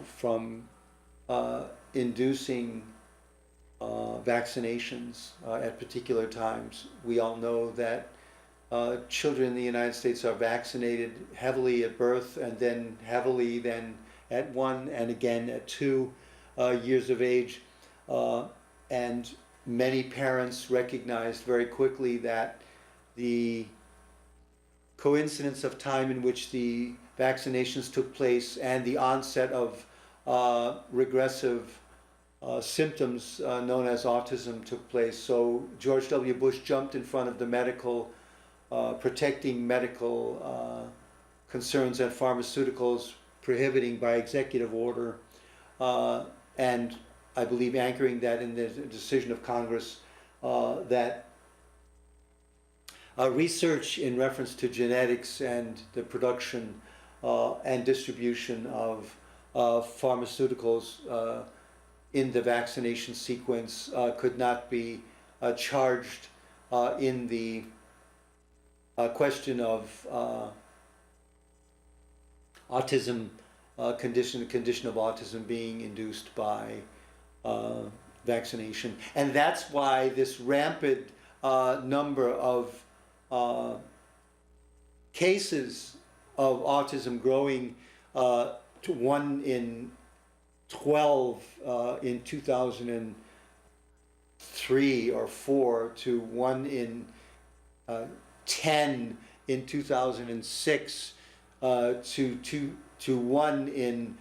from inducing vaccinations at particular times. We all know that children in the United States are vaccinated heavily at birth, and then heavily then at 1 and again at 2 years of age. And many parents recognized very quickly that the coincidence of time in which the vaccinations took place and the onset of regressive symptoms known as autism took place. So George W. Bush jumped in front of the medical, protecting medical concerns and pharmaceuticals, prohibiting by executive order, and I believe anchoring that in the decision of Congress that research in reference to genetics and the production and distribution of pharmaceuticals in the vaccination sequence could not be charged in the question of autism condition, the condition of autism being induced by vaccination. And that's why this rampant number of cases of autism growing to 1 in 12 in 2003 or 4 to 1 in 10 in 2006 to 1 in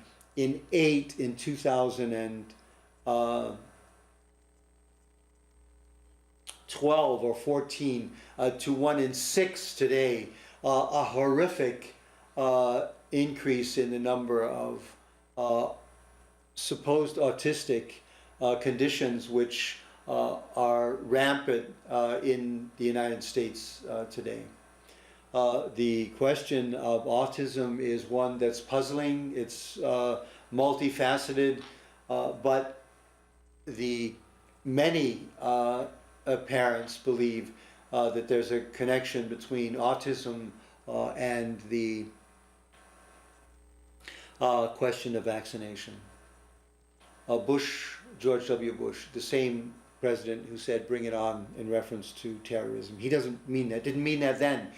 8 in 2012 or 14 to 1 in 6 today. A horrific increase in the number of supposed autistic conditions which are rampant in the United States today. The question of autism is one that's puzzling. It's multifaceted, but the many parents believe that there's a connection between autism and the question of vaccination. George W. Bush, the same president who said "bring it on" in reference to terrorism. He doesn't mean that. Didn't mean that then,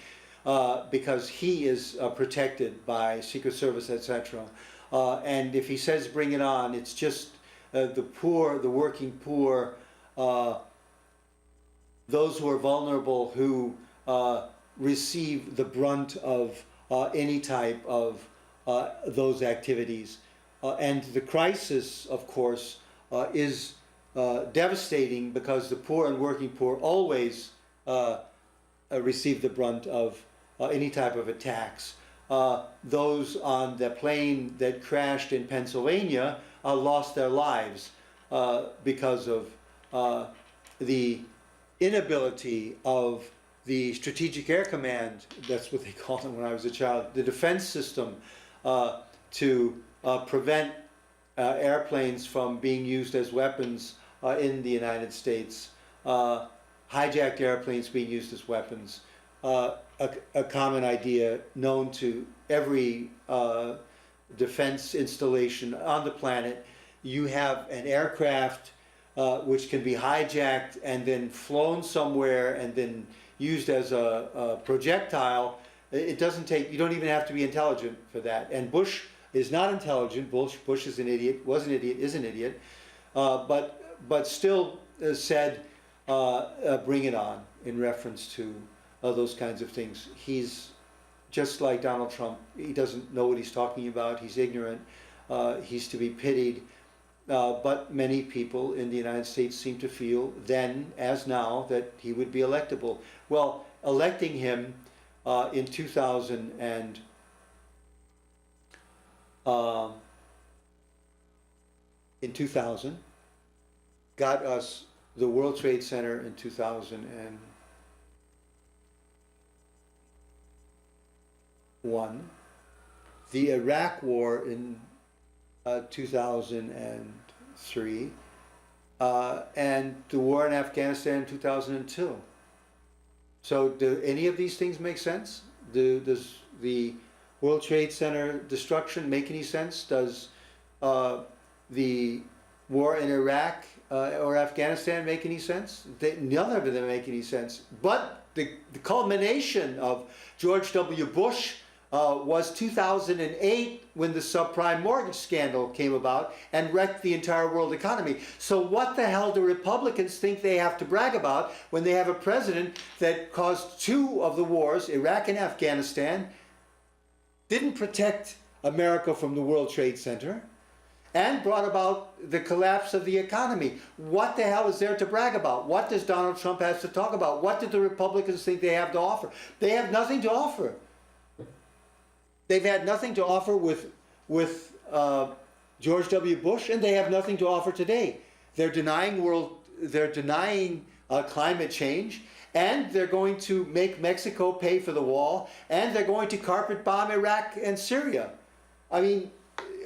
because he is protected by Secret Service, etc. And if he says "bring it on," it's just the poor, the working poor, those who are vulnerable, who receive the brunt of any type of those activities. And the crisis, of course, is devastating, because the poor and working poor always receive the brunt of any type of attacks. Those on the plane that crashed in Pennsylvania lost their lives because of the inability of the Strategic Air Command, that's what they called them when I was a child, the defense system, to prevent airplanes from being used as weapons in the United States, hijacked airplanes being used as weapons, a common idea known to every defense installation on the planet. You have an aircraft which can be hijacked and then flown somewhere and then used as a projectile. It doesn't take, you don't even have to be intelligent for that. And Bush is not intelligent. Bush is an idiot, was an idiot, is an idiot, but still said, bring it on, in reference to those kinds of things. He's just like Donald Trump. He doesn't know what he's talking about. He's ignorant. He's to be pitied. But many people in the United States seem to feel, then as now, that he would be electable. Well, electing him in 2000 got us the World Trade Center in 2001, the Iraq War in 2003, and the war in Afghanistan in 2002. So do any of these things make sense? Does the World Trade Center destruction make any sense? Does the war in Iraq or Afghanistan make any sense? None of them make any sense. But the culmination of George W. Bush was 2008, when the subprime mortgage scandal came about and wrecked the entire world economy. So what the hell do Republicans think they have to brag about when they have a president that caused two of the wars, Iraq and Afghanistan, didn't protect America from the World Trade Center, and brought about the collapse of the economy? What the hell is there to brag about? What does Donald Trump have to talk about? What did the Republicans think they have to offer? They have nothing to offer. They've had nothing to offer with George W. Bush, and they have nothing to offer today. They're denying climate change, and they're going to make Mexico pay for the wall, and they're going to carpet bomb Iraq and Syria. I mean,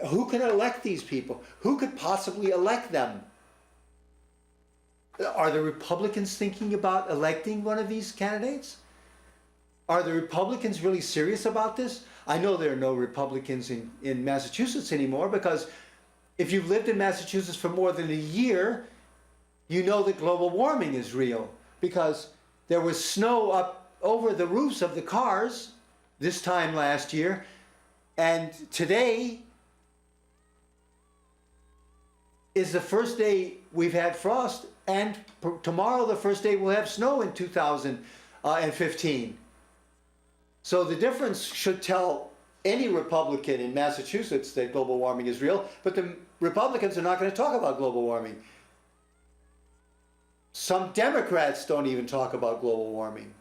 who can elect these people? Who could possibly elect them? Are the Republicans thinking about electing one of these candidates? Are the Republicans really serious about this? I know there are no Republicans in Massachusetts anymore, because if you've lived in Massachusetts for more than a year, you know that global warming is real, because there was snow up over the roofs of the cars this time last year, and today is the first day we've had frost, and tomorrow the first day we'll have snow in 2015. So the difference should tell any Republican in Massachusetts that global warming is real, but the Republicans are not going to talk about global warming. Some Democrats don't even talk about global warming.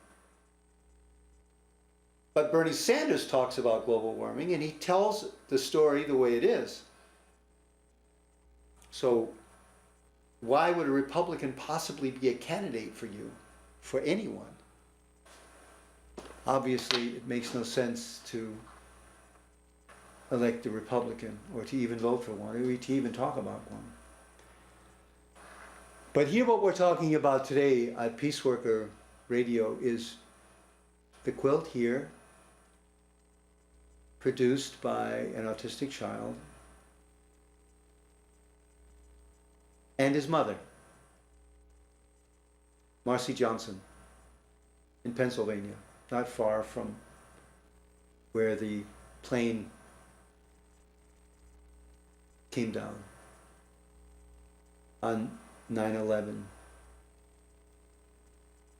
But Bernie Sanders talks about global warming, and he tells the story the way it is. So why would a Republican possibly be a candidate for you, for anyone? Obviously, it makes no sense to elect a Republican, or to even vote for one, or to even talk about one. But here what we're talking about today at Peace Worker Radio is the quilt here, produced by an autistic child and his mother. Marcie Johnson in Pennsylvania, not far from where the plane came down on 9/11,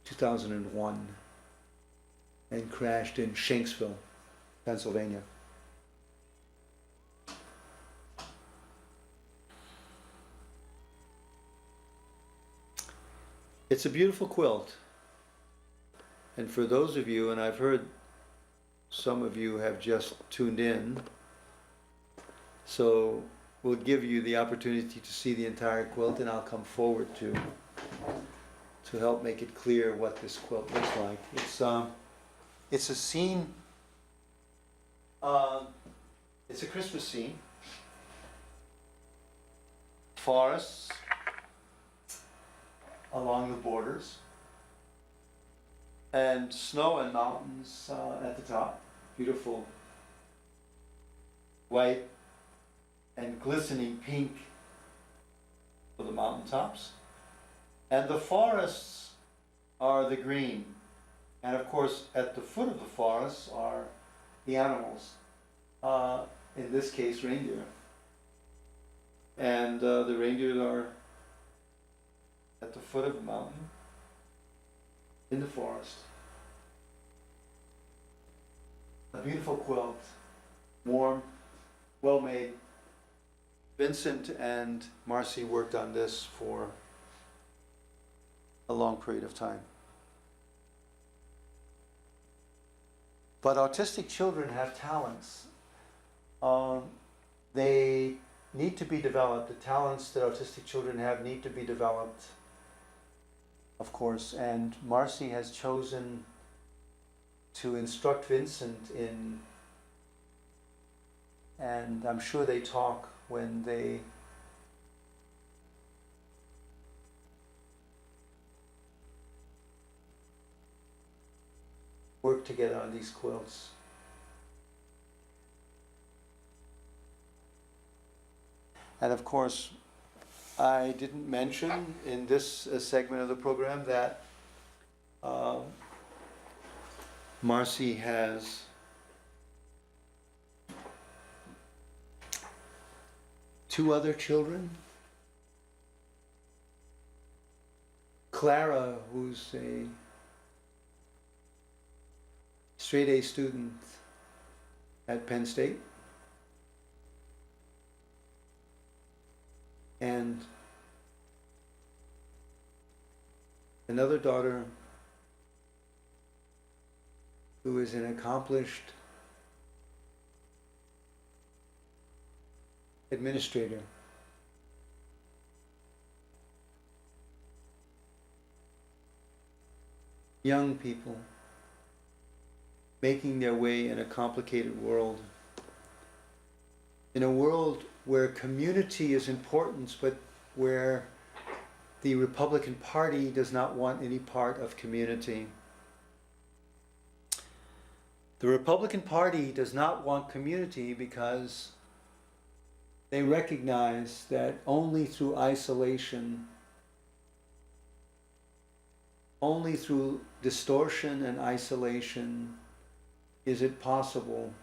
2001, and crashed in Shanksville, Pennsylvania. It's a beautiful quilt. And for those of you, and I've heard some of you have just tuned in, so we'll give you the opportunity to see the entire quilt, and I'll come forward to help make it clear what this quilt looks like. It's a scene, it's a Christmas scene. Forests along the borders, and snow and mountains at the top. Beautiful white and glistening pink for the mountaintops. And the forests are the green. And of course, at the foot of the forests are the animals, in this case, reindeer. And the reindeer are at the foot of the mountain in the forest. A beautiful quilt, warm, well made. Vincent and Marcie worked on this for a long period of time. But autistic children have talents. They need to be developed. The talents that autistic children have need to be developed, of course. And Marcie has chosen to instruct Vincent in, and I'm sure they talk when they work together on these quilts. And of course, I didn't mention in this segment of the program that Marcie has two other children. Clara, who's a straight A student at Penn State, and another daughter who is an accomplished administrator. Young people making their way in a complicated world. In a world where community is important, but where the Republican Party does not want any part of community. The Republican Party does not want community because they recognize that only through isolation, only through distortion and isolation is it possible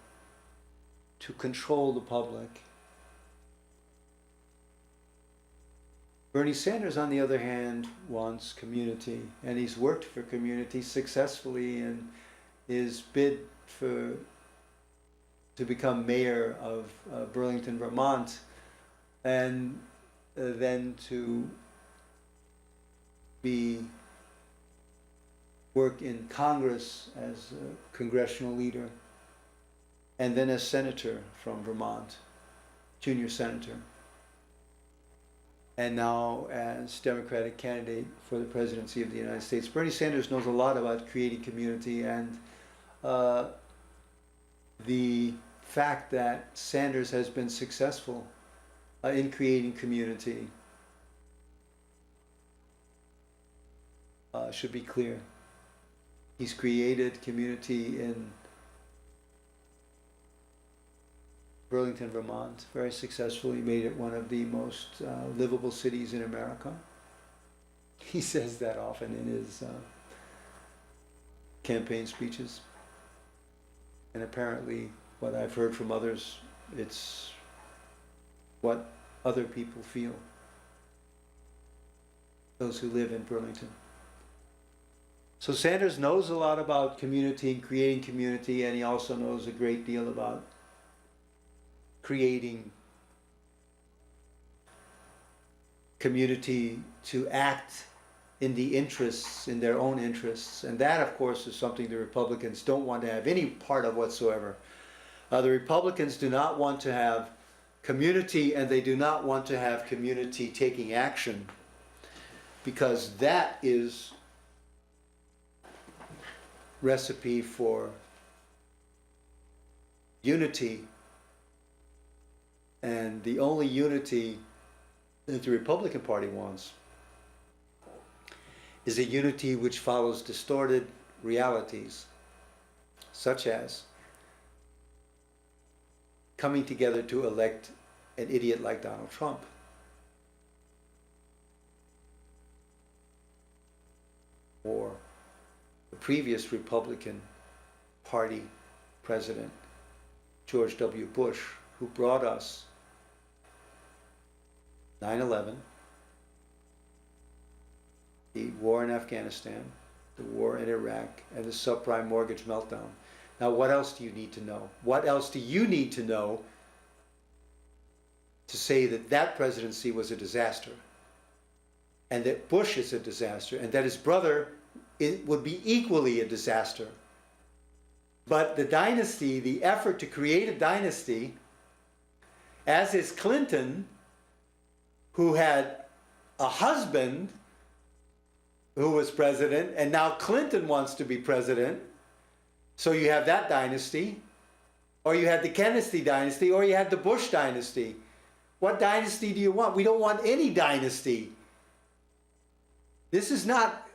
to control the public. Bernie Sanders, on the other hand, wants community, and he's worked for community successfully in his bid to become mayor of Burlington, Vermont, and then to work in Congress as a congressional leader, and then as senator from Vermont, junior senator, and now as Democratic candidate for the presidency of the United States. Bernie Sanders knows a lot about creating community, and the fact that Sanders has been successful in creating community should be clear. He's created community in Burlington, Vermont, very successfully, made it one of the most livable cities in America. He says that often in his campaign speeches. And apparently, what I've heard from others, it's what other people feel. Those who live in Burlington. So Sanders knows a lot about community and creating community, and he also knows a great deal about creating community to act in the interests, in their own interests. And that, of course, is something the Republicans don't want to have any part of whatsoever. The Republicans do not want to have community, and they do not want to have community taking action, because that is recipe for unity. And the only unity that the Republican Party wants is a unity which follows distorted realities, such as coming together to elect an idiot like Donald Trump. Or the previous Republican Party president, George W. Bush, who brought us 9/11, the war in Afghanistan, the war in Iraq, and the subprime mortgage meltdown. Now, what else do you need to know? What else do you need to know to say that that presidency was a disaster, and that Bush is a disaster, and that his brother would be equally a disaster? But the dynasty, the effort to create a dynasty, as is Clinton, who had a husband who was president, and now Clinton wants to be president. So you have that dynasty, or you had the Kennedy dynasty, or you had the Bush dynasty. What dynasty do you want? We don't want any dynasty. This is not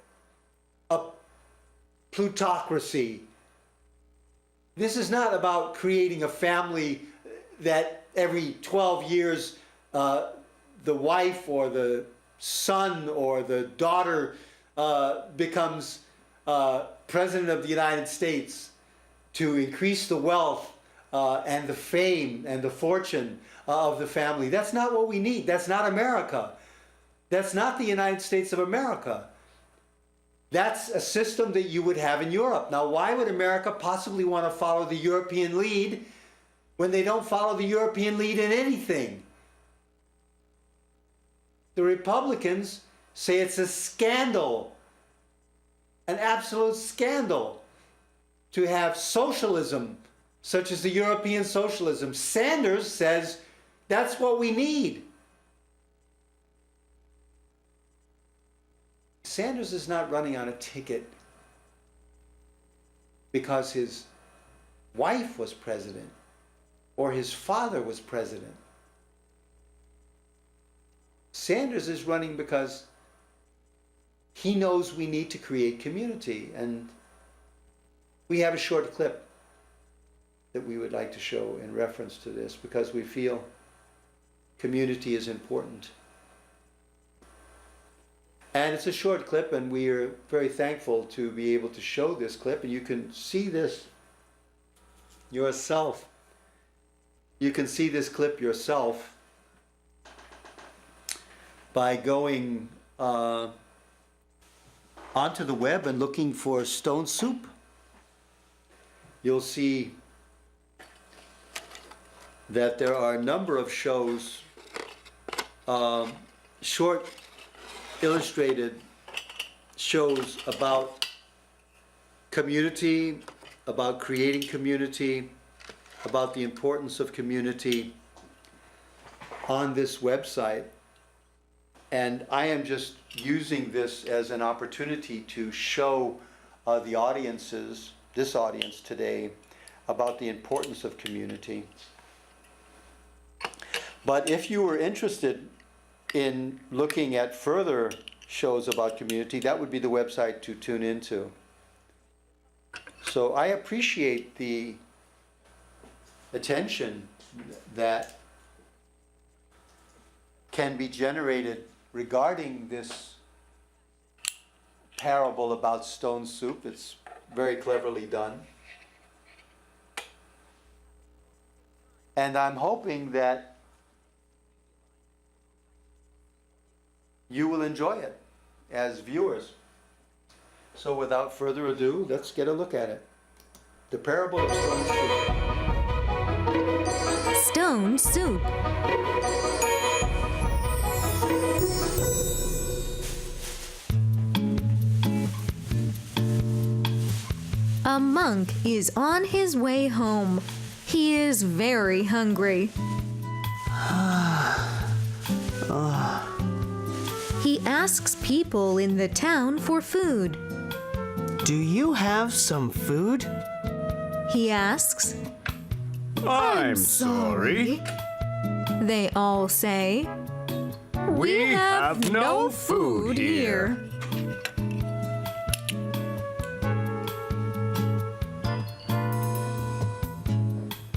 a plutocracy. This is not about creating a family that every 12 years the wife or the son or the daughter becomes president of the United States to increase the wealth and the fame and the fortune of the family. That's not what we need. That's not America. That's not the United States of America. That's a system that you would have in Europe. Now, why would America possibly want to follow the European lead when they don't follow the European lead in anything? The Republicans say it's a scandal, an absolute scandal, to have socialism such as the European socialism. Sanders says that's what we need. Sanders is not running on a ticket because his wife was president or his father was president. Sanders is running because he knows we need to create community. And we have a short clip that we would like to show in reference to this, because we feel community is important. And it's a short clip, and we are very thankful to be able to show this clip, and you can see this yourself. You can see this clip yourself by going onto the web and looking for Stone Soup. You'll see that there are a number of shows, short illustrated shows about community, about creating community, about the importance of community on this website. And I am just using this as an opportunity to show the audiences, this audience today, about the importance of community. But if you were interested in looking at further shows about community, that would be the website to tune into. So I appreciate the attention that can be generated regarding this parable about stone soup. It's very cleverly done. And I'm hoping that you will enjoy it as viewers. So without further ado, let's get a look at it. The parable of stone soup. Stone soup. A monk is on his way home. He is very hungry. He asks people in the town for food. Do you have some food? He asks. I'm sorry. They all say, We have no food here.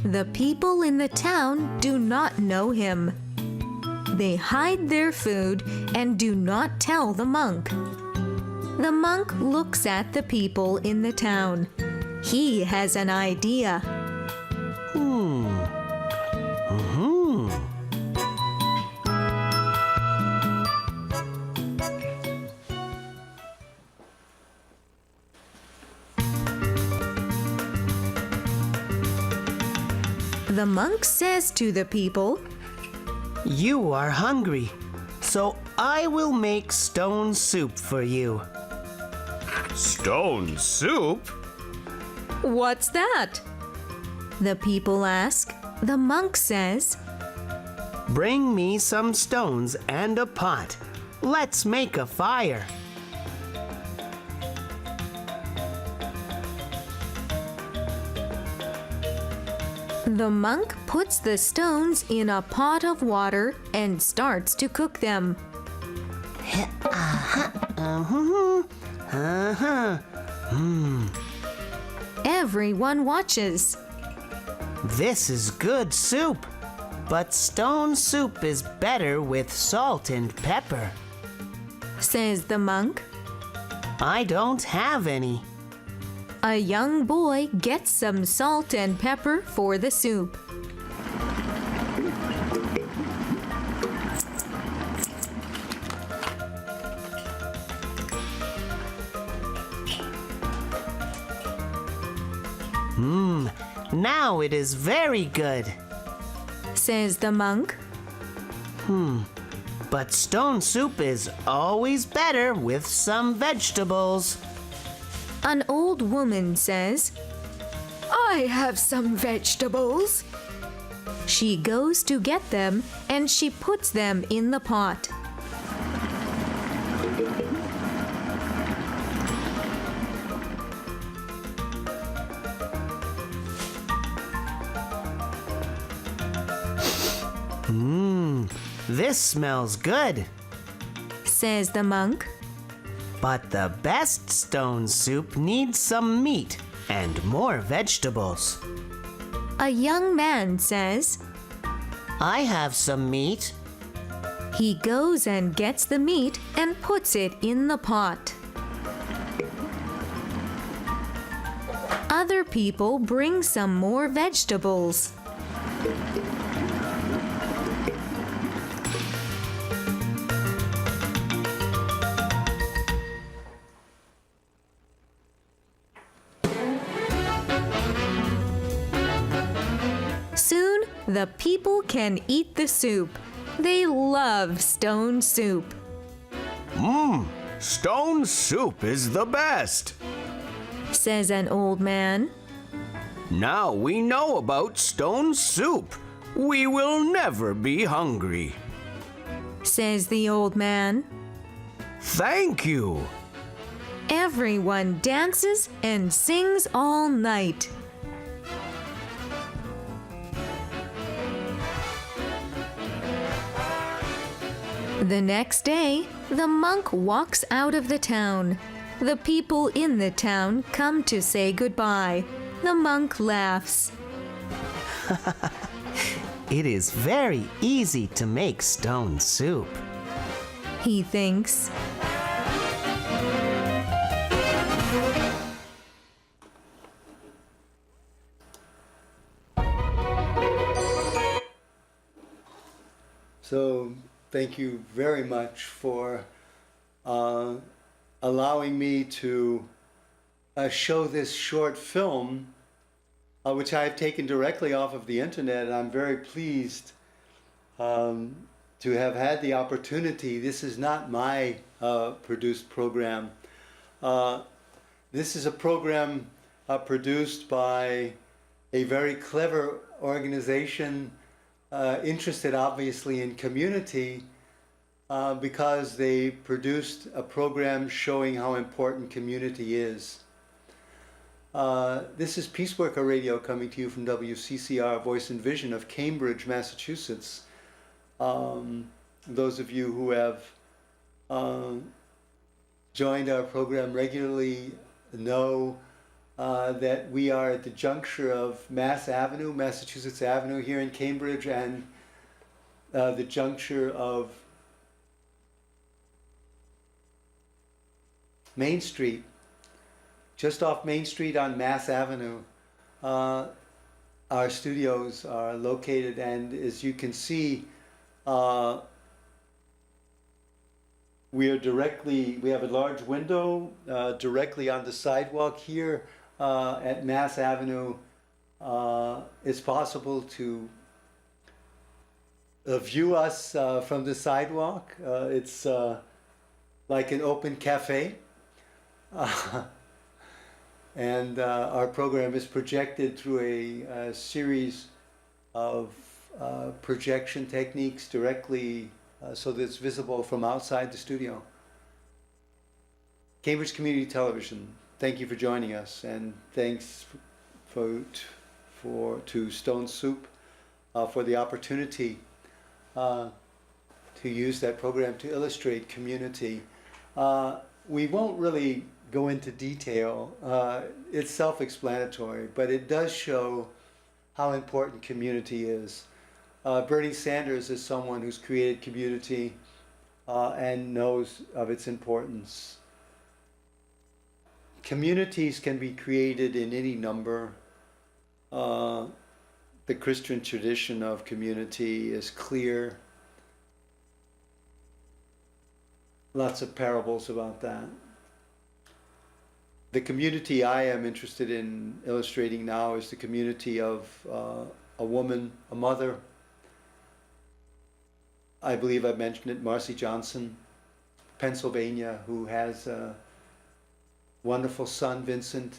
The people in the town do not know him. They hide their food and do not tell the monk. The monk looks at the people in the town. He has an idea. The monk says to the people, You are hungry, so I will make stone soup for you. Stone soup? What's that? The people ask. The monk says, Bring me some stones and a pot. Let's make a fire. The monk puts the stones in a pot of water and starts to cook them. Everyone watches. This is good soup, but stone soup is better with salt and pepper. Says the monk. I don't have any. A young boy gets some salt and pepper for the soup. Now it is very good. Says the monk. But stone soup is always better with some vegetables. An old woman says, I have some vegetables. She goes to get them and she puts them in the pot. This smells good. Says the monk. But the best stone soup needs some meat and more vegetables. A young man says, I have some meat. He goes and gets the meat and puts it in the pot. Other people bring some more vegetables. Soon, the people can eat the soup. They love stone soup. Stone soup is the best. Says an old man. Now we know about stone soup. We will never be hungry. Says the old man. Thank you. Everyone dances and sings all night. The next day, the monk walks out of the town. The people in the town come to say goodbye. The monk laughs. It is very easy to make stone soup. He thinks. So thank you very much for allowing me to show this short film, which I've taken directly off of the internet, and I'm very pleased to have had the opportunity. This is not my produced program. This is a program produced by a very clever organization interested obviously in community, because they produced a program showing how important community is. This is Peace Worker Radio coming to you from WCCR Voice and Vision of Cambridge, Massachusetts. Those of you who have joined our program regularly know that we are at the juncture of Massachusetts Avenue here in Cambridge, and the juncture of Main Street. Just off Main Street on Mass Avenue, our studios are located, and as you can see, we have a large window directly on the sidewalk here at Mass Avenue. It's possible to view us from the sidewalk. It's like an open cafe. And our program is projected through a series of projection techniques directly so that it's visible from outside the studio. Cambridge Community Television, thank you for joining us, and thanks to Stone Soup for the opportunity to use that program to illustrate community. We won't really go into detail. It's self-explanatory, but it does show how important community is. Bernie Sanders is someone who's created community and knows of its importance. Communities can be created in any number. The Christian tradition of community is clear. Lots of parables about that. The community I am interested in illustrating now is the community of a woman, a mother. I believe I mentioned it, Marcie Johnson, Pennsylvania, who has a wonderful son, Vincent,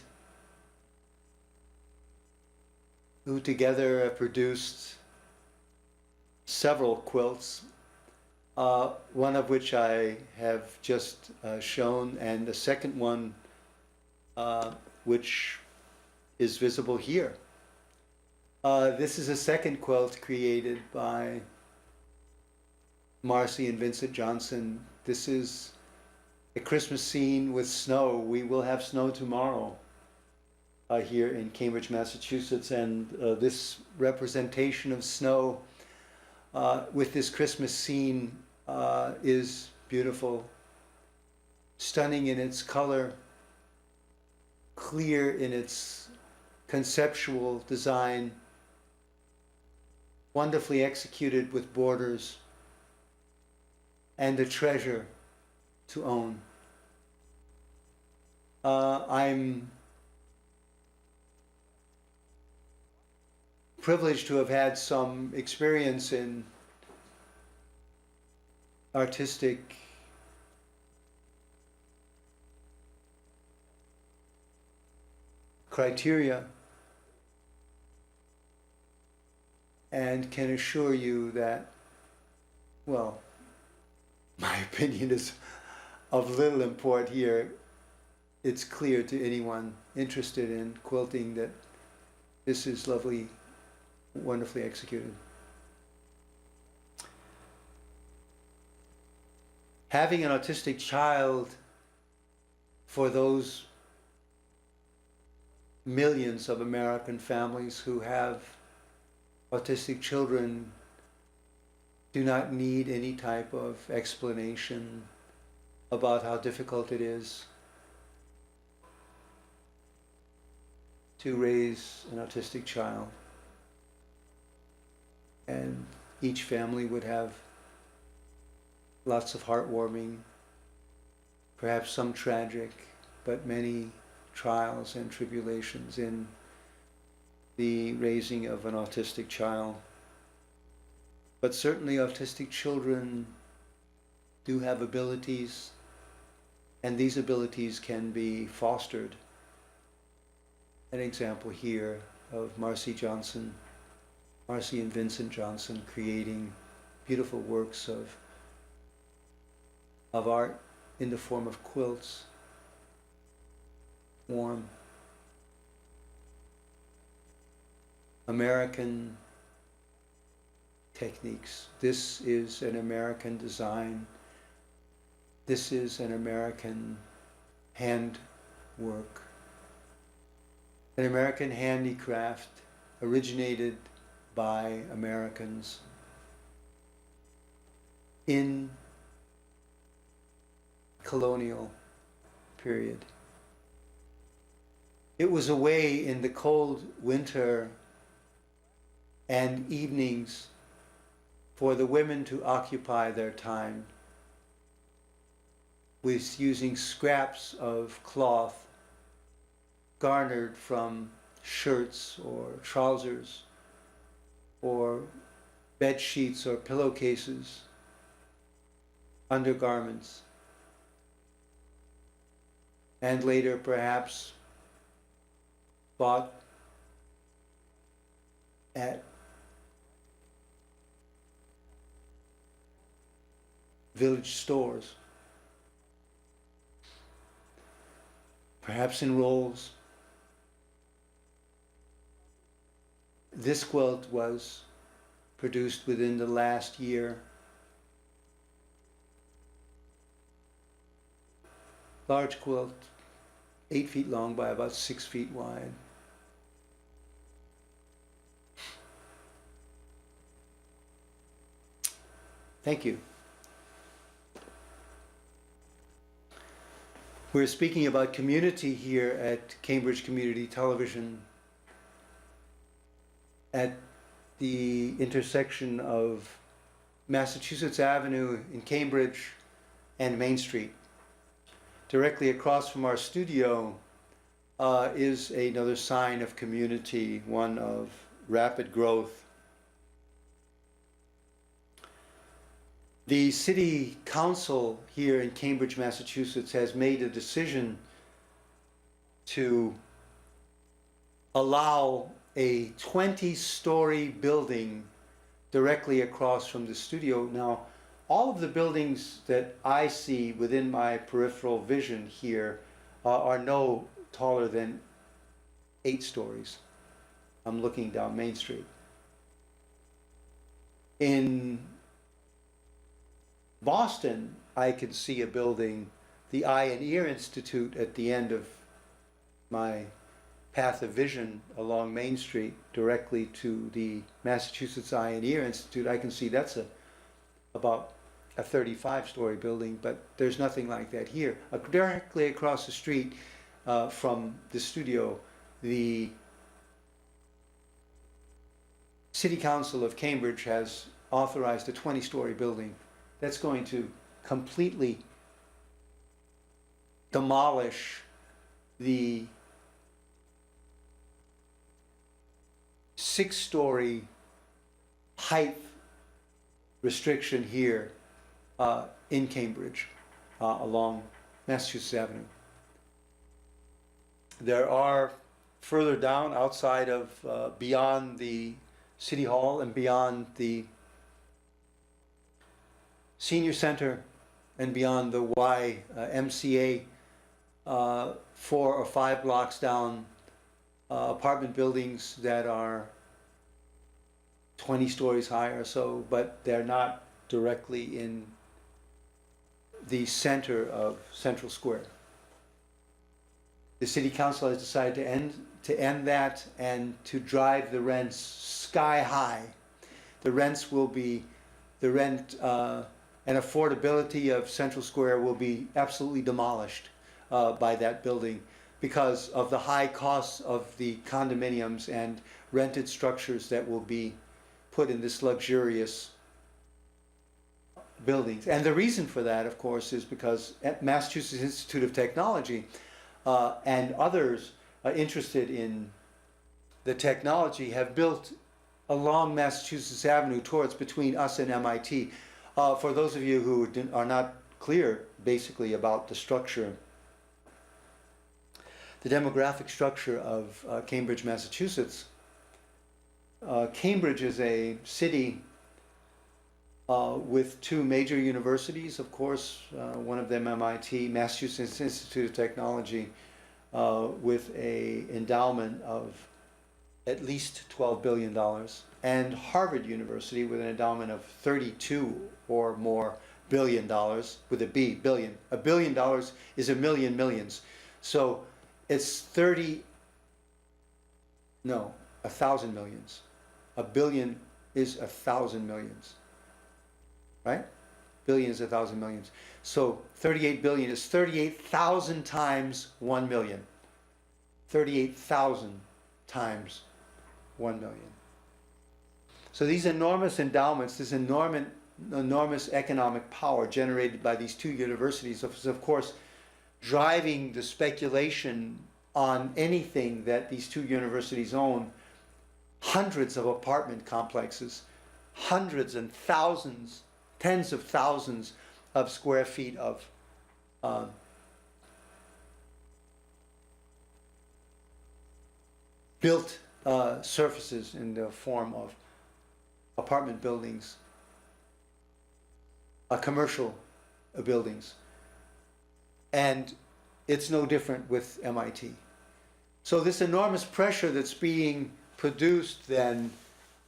who together have produced several quilts, one of which I have just shown, and the second one which is visible here. This is a second quilt created by Marcie and Vincent Johnson. This is a Christmas scene with snow. We will have snow tomorrow here in Cambridge, Massachusetts, and this representation of snow with this Christmas scene is beautiful, stunning in its color, clear in its conceptual design, wonderfully executed with borders, and a treasure to own. I'm privileged to have had some experience in artistic criteria, and can assure you that, well, my opinion is of little import here. It's clear to anyone interested in quilting that this is lovely, wonderfully executed. Having an autistic child, for those millions of American families who have autistic children, do not need any type of explanation about how difficult it is to raise an autistic child. And each family would have lots of heartwarming, perhaps some tragic, but many trials and tribulations in the raising of an autistic child. But certainly autistic children do have abilities, and these abilities can be fostered. An example here of Marcie and Vincent Johnson creating beautiful works of art in the form of quilts, warm, American techniques. This is an American design. This is an American handwork. An American handicraft originated by Americans in colonial period. It was a way in the cold winter and evenings for the women to occupy their time with using scraps of cloth garnered from shirts or trousers or bed sheets or pillowcases, undergarments, and later perhaps bought at village stores, perhaps in rolls. This quilt was produced within the last year. Large quilt, 8 feet long by about 6 feet wide. Thank you. We're speaking about community here at Cambridge Community Television at the intersection of Massachusetts Avenue in Cambridge and Main Street. Directly across from our studio is another sign of community, one of rapid growth. The City Council here in Cambridge, Massachusetts has made a decision to allow a 20-story building directly across from the studio. Now, all of the buildings that I see within my peripheral vision here are no taller than 8 stories. I'm looking down Main Street. In Boston, I can see a building, the Eye and Ear Institute, at the end of my path of vision along Main Street, directly to the Massachusetts Eye and Ear Institute. I can see that's about a 35-story building, but there's nothing like that here. Directly across the street from the studio, the City Council of Cambridge has authorized a 20-story building that's going to completely demolish the 6-story height restriction here in Cambridge along Massachusetts Avenue. There are further down outside of beyond the City Hall and beyond the Senior Center and beyond the YMCA, 4 or 5 blocks down, apartment buildings that are 20 stories high or so, but they're not directly in the center of Central Square. The City Council has decided to end that and to drive the rents sky high. The rents will be, the rent and affordability of Central Square will be absolutely demolished by that building because of the high costs of the condominiums and rented structures that will be put in this luxurious buildings. And the reason for that, of course, is because at Massachusetts Institute of Technology and others interested in the technology have built along Massachusetts Avenue towards between us and MIT. For those of you who are not clear basically about the structure, the demographic structure of Cambridge, Massachusetts, Cambridge is a city with two major universities, of course, one of them MIT, Massachusetts Institute of Technology, with an endowment of at least $12 billion, and Harvard University with an endowment of 32 or more billion dollars, with a B, billion. $1 billion is a million millions. So it's 1,000 millions. A billion is 1,000 millions, right? Billion is 1,000 millions. So 38 billion is 38,000 times 1 million. 38,000 times 1 million. So these enormous endowments, this enormous economic power generated by these two universities is, of course, driving the speculation on anything that these two universities own. Hundreds of apartment complexes, hundreds and thousands, tens of thousands of square feet of built surfaces in the form of apartment buildings, commercial buildings. And it's no different with MIT. So this enormous pressure that's being produced then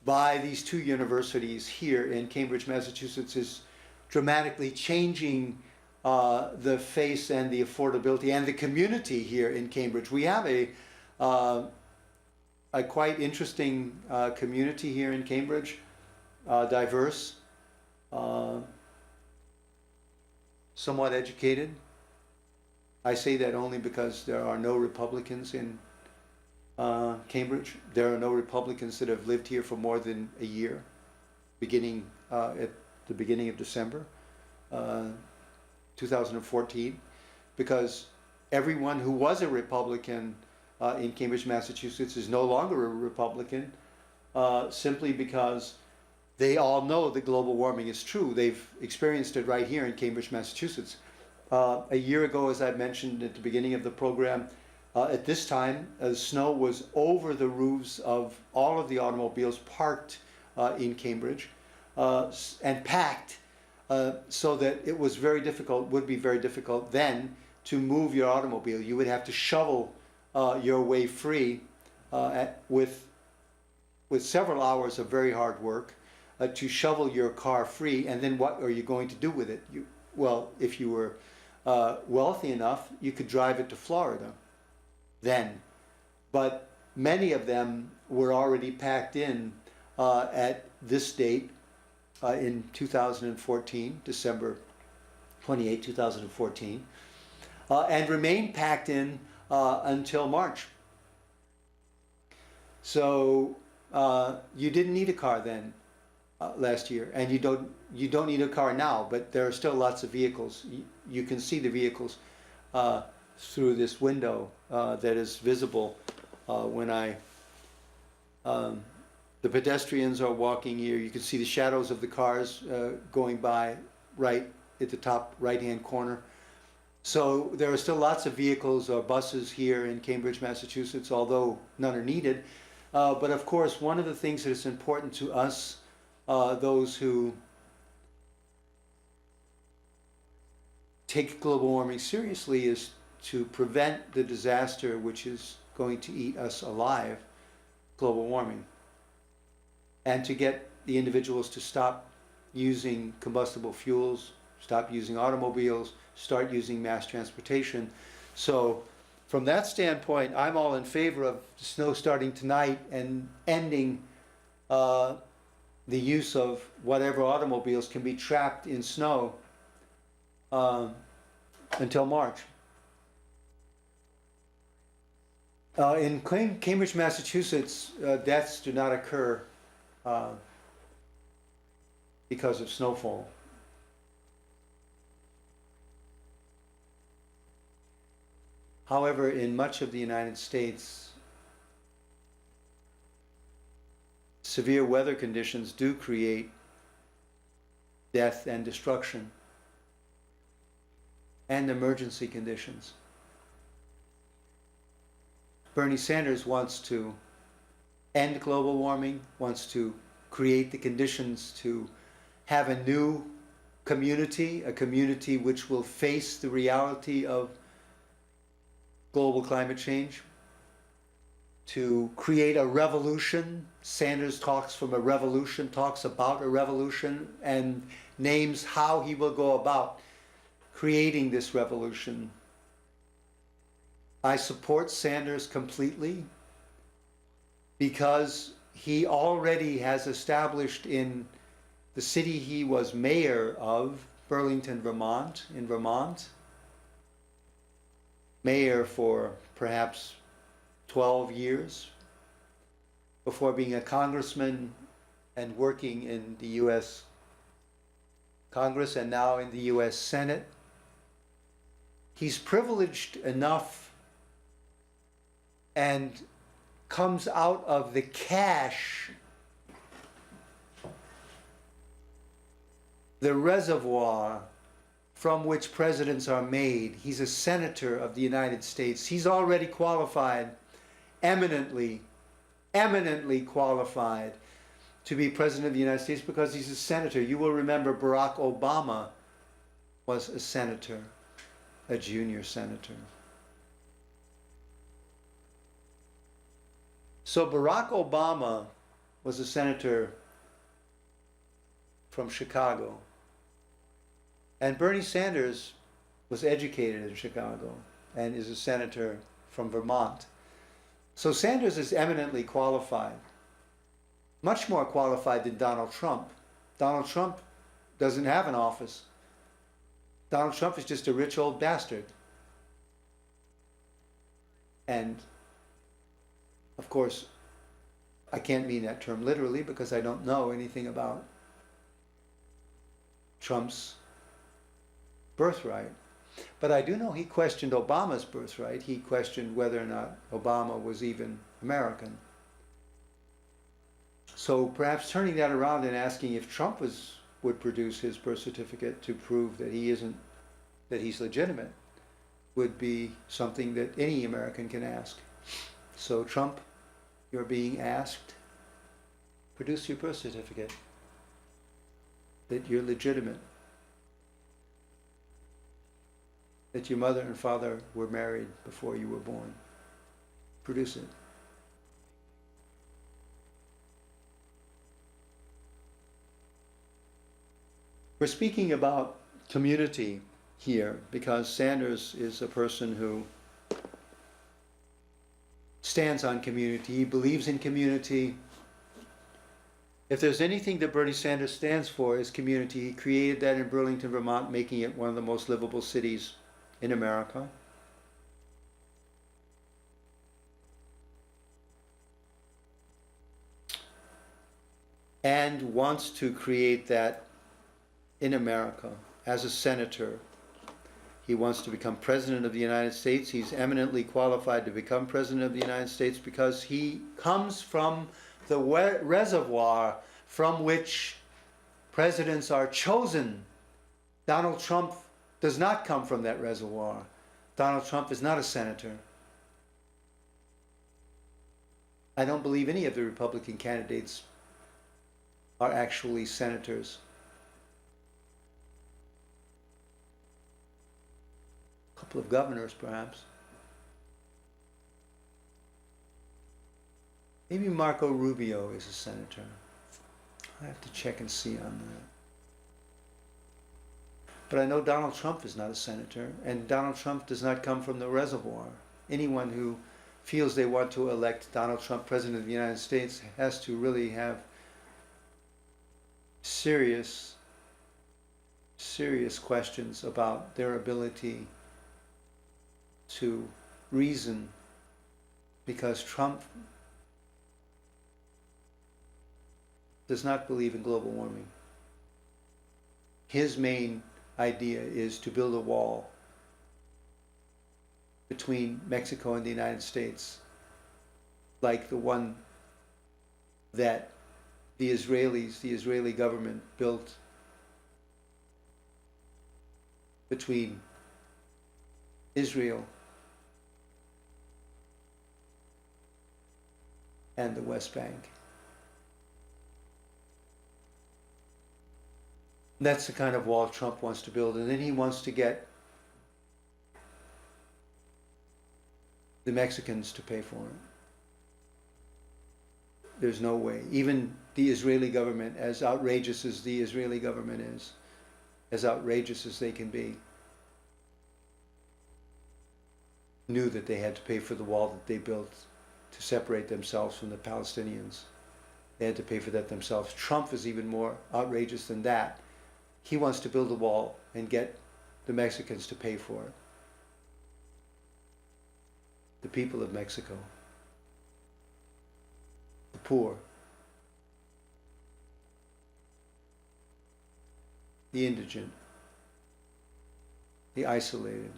by these two universities here in Cambridge, Massachusetts, is dramatically changing the face and the affordability and the community here in Cambridge. We have a quite interesting community here in Cambridge, diverse, somewhat educated. I say that only because there are no Republicans in Cambridge. There are no Republicans that have lived here for more than a year, beginning at the beginning of December 2014, because everyone who was a Republican in Cambridge, Massachusetts is no longer a Republican, simply because they all know that global warming is true. They've experienced it right here in Cambridge, Massachusetts. A year ago, as I mentioned at the beginning of the program, at this time, snow was over the roofs of all of the automobiles parked in Cambridge and packed, so that it was very difficult, would be very difficult then to move your automobile. You would have to shovel your way free with several hours of very hard work to shovel your car free. And then what are you going to do with it? Well, if you were wealthy enough, you could drive it to Florida then. But many of them were already packed in at this date in 2014, December 28, 2014, and remained packed in until March. So you didn't need a car then last year, and you don't need a car now, but there are still lots of vehicles. You can see the vehicles through this window that is visible when the pedestrians are walking here. You can see the shadows of the cars going by right at the top right-hand corner. So there are still lots of vehicles or buses here in Cambridge, Massachusetts, although none are needed. But of course, one of the things that is important to us, those who take global warming seriously, is to prevent the disaster which is going to eat us alive, global warming, and to get the individuals to stop using combustible fuels, stop using automobiles, start using mass transportation. So from that standpoint, I'm all in favor of snow starting tonight and ending the use of whatever automobiles can be trapped in snow until March. In Cambridge, Massachusetts, deaths do not occur because of snowfall. However, in much of the United States, severe weather conditions do create death and destruction and emergency conditions. Bernie Sanders wants to end global warming, wants to create the conditions to have a new community, a community which will face the reality of global climate change, to create a revolution. Sanders talks from a revolution, talks about a revolution, and names how he will go about creating this revolution. I support Sanders completely because he already has established in the city he was mayor of, Burlington, Vermont, in Vermont, mayor for perhaps 12 years before being a congressman and working in the U.S. Congress and now in the U.S. Senate. He's privileged enough and comes out of the cache, the reservoir from which presidents are made. He's a senator of the United States. He's already qualified, eminently qualified to be president of the United States because he's a senator. You will remember Barack Obama was a senator, a junior senator. So Barack Obama was a senator from Chicago. And Bernie Sanders was educated in Chicago and is a senator from Vermont. So Sanders is eminently qualified, much more qualified than Donald Trump. Donald Trump doesn't have an office. Donald Trump is just a rich old bastard. And of course, I can't mean that term literally because I don't know anything about Trump's birthright. But I do know he questioned Obama's birthright. He questioned whether or not Obama was even American. So perhaps turning that around and asking if Trump would produce his birth certificate to prove that he's legitimate would be something that any American can ask. So Trump, you're being asked, produce your birth certificate, that you're legitimate, that your mother and father were married before you were born. Produce it. We're speaking about community here because Sanders is a person who stands on community. He believes in community. If there's anything that Bernie Sanders stands for is community. He created that in Burlington, Vermont, making it one of the most livable cities in America. And wants to create that in America as a senator. He wants to become president of the United States. He's eminently qualified to become president of the United States because he comes from the reservoir from which presidents are chosen. Donald Trump does not come from that reservoir. Donald Trump is not a senator. I don't believe any of the Republican candidates are actually senators. A couple of governors, perhaps. Maybe Marco Rubio is a senator. I have to check and see on that. But I know Donald Trump is not a senator, and Donald Trump does not come from the reservoir. Anyone who feels they want to elect Donald Trump president of the United States has to really have serious questions about their ability to reason, because Trump does not believe in global warming. His main idea is to build a wall between Mexico and the United States, like the one that the Israeli government built between Israel and the West Bank. That's the kind of wall Trump wants to build, and then he wants to get the Mexicans to pay for it. There's no way. Even the Israeli government, as outrageous as the Israeli government is, as outrageous as they can be, knew that they had to pay for the wall that they built to separate themselves from the Palestinians. They had to pay for that themselves. Trump is even more outrageous than that. He wants to build a wall and get the Mexicans to pay for it. The people of Mexico, the poor, the indigent, the isolated,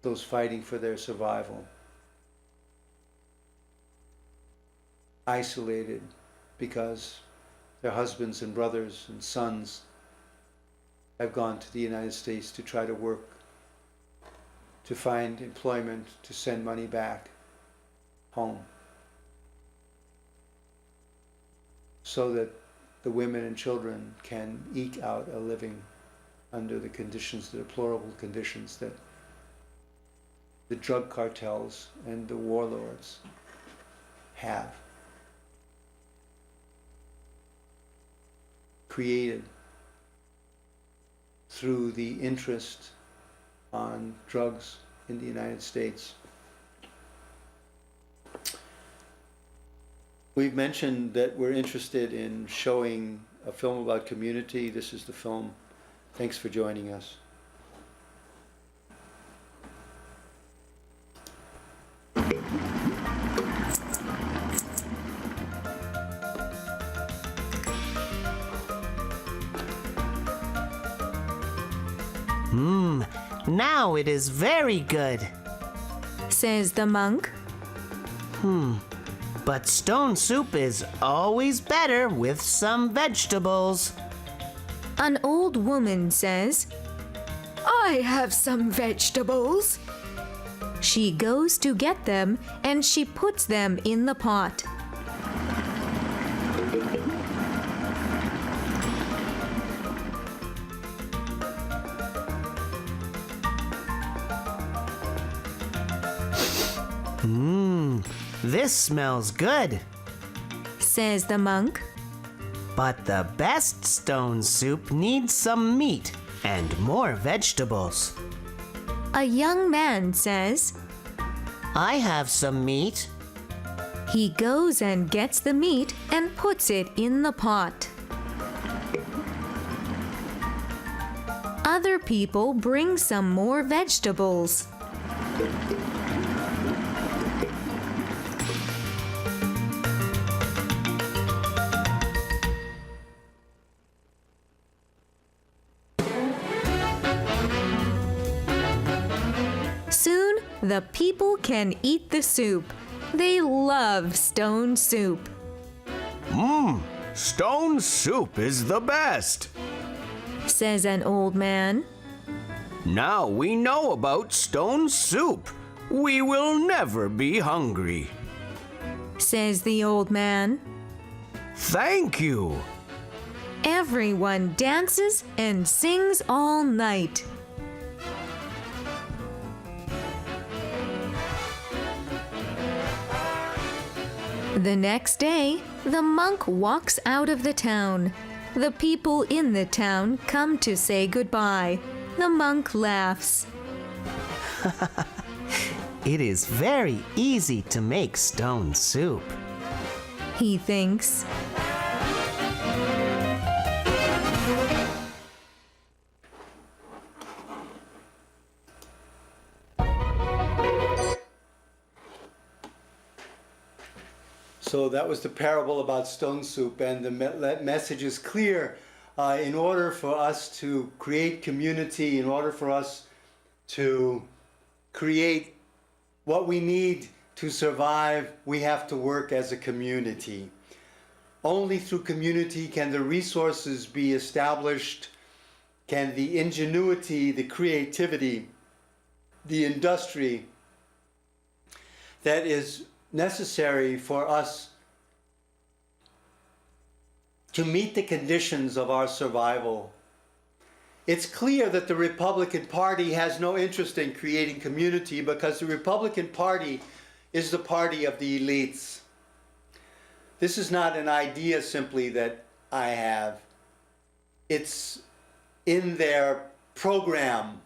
those fighting for their survival, isolated because their husbands and brothers and sons have gone to the United States to try to work, to find employment, to send money back home, so that the women and children can eke out a living under the conditions, the deplorable conditions that the drug cartels and the warlords have created through the interest on drugs in the United States. We've mentioned that we're interested in showing a film about community. This is the film. Thanks for joining us. Now it is very good. Says the monk. But stone soup is always better with some vegetables. An old woman says, I have some vegetables. She goes to get them and she puts them in the pot. This smells good. Says the monk. But the best stone soup needs some meat and more vegetables. A young man says, I have some meat. he goes and gets the meat and puts it in the pot. Other people bring some more vegetables. Soon, the people can eat the soup. They love stone soup. Stone soup is the best. Says an old man. Now we know about stone soup. We will never be hungry. Says the old man. Thank you. Everyone dances and sings all night. The next day, the monk walks out of the town. The people in the town come to say goodbye. The monk laughs. It is very easy to make stone soup. He thinks. So that was the parable about stone soup, and the message is clear. In order for us to create community, in order for us to create what we need to survive, we have to work as a community. Only through community can the resources be established, can the ingenuity, the creativity, the industry that is necessary for us to meet the conditions of our survival. It's clear that the Republican Party has no interest in creating community because the Republican Party is the party of the elites. This is not an idea simply that I have. It's in their program.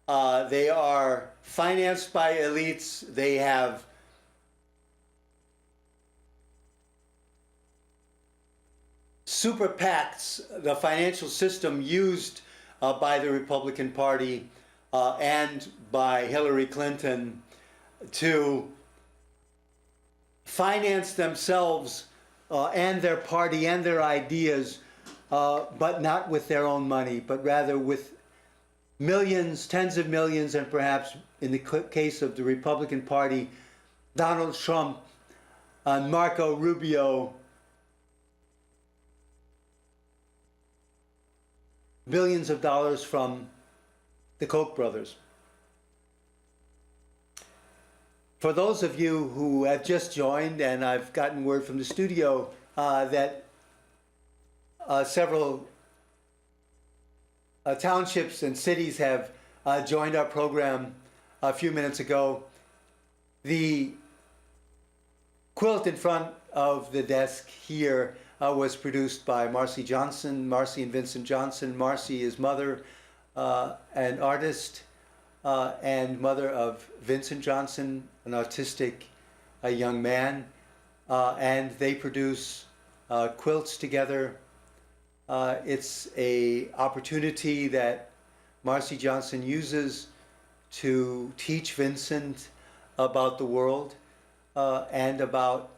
They are financed by elites. They have super PACs, the financial system used by the Republican Party and by Hillary Clinton to finance themselves and their party and their ideas, but not with their own money, but rather with millions, tens of millions, and perhaps in the case of the Republican Party, Donald Trump and Marco Rubio, billions of dollars from the Koch brothers. For those of you who have just joined, and I've gotten word from the studio that several townships and cities have joined our program a few minutes ago. The quilt in front of the desk here was produced by Marcie Johnson, Marcie and Vincent Johnson. Marcie is mother, an artist, and mother of Vincent Johnson, an autistic young man, and they produce quilts together. It's an opportunity that Marcie Johnson uses to teach Vincent about the world and about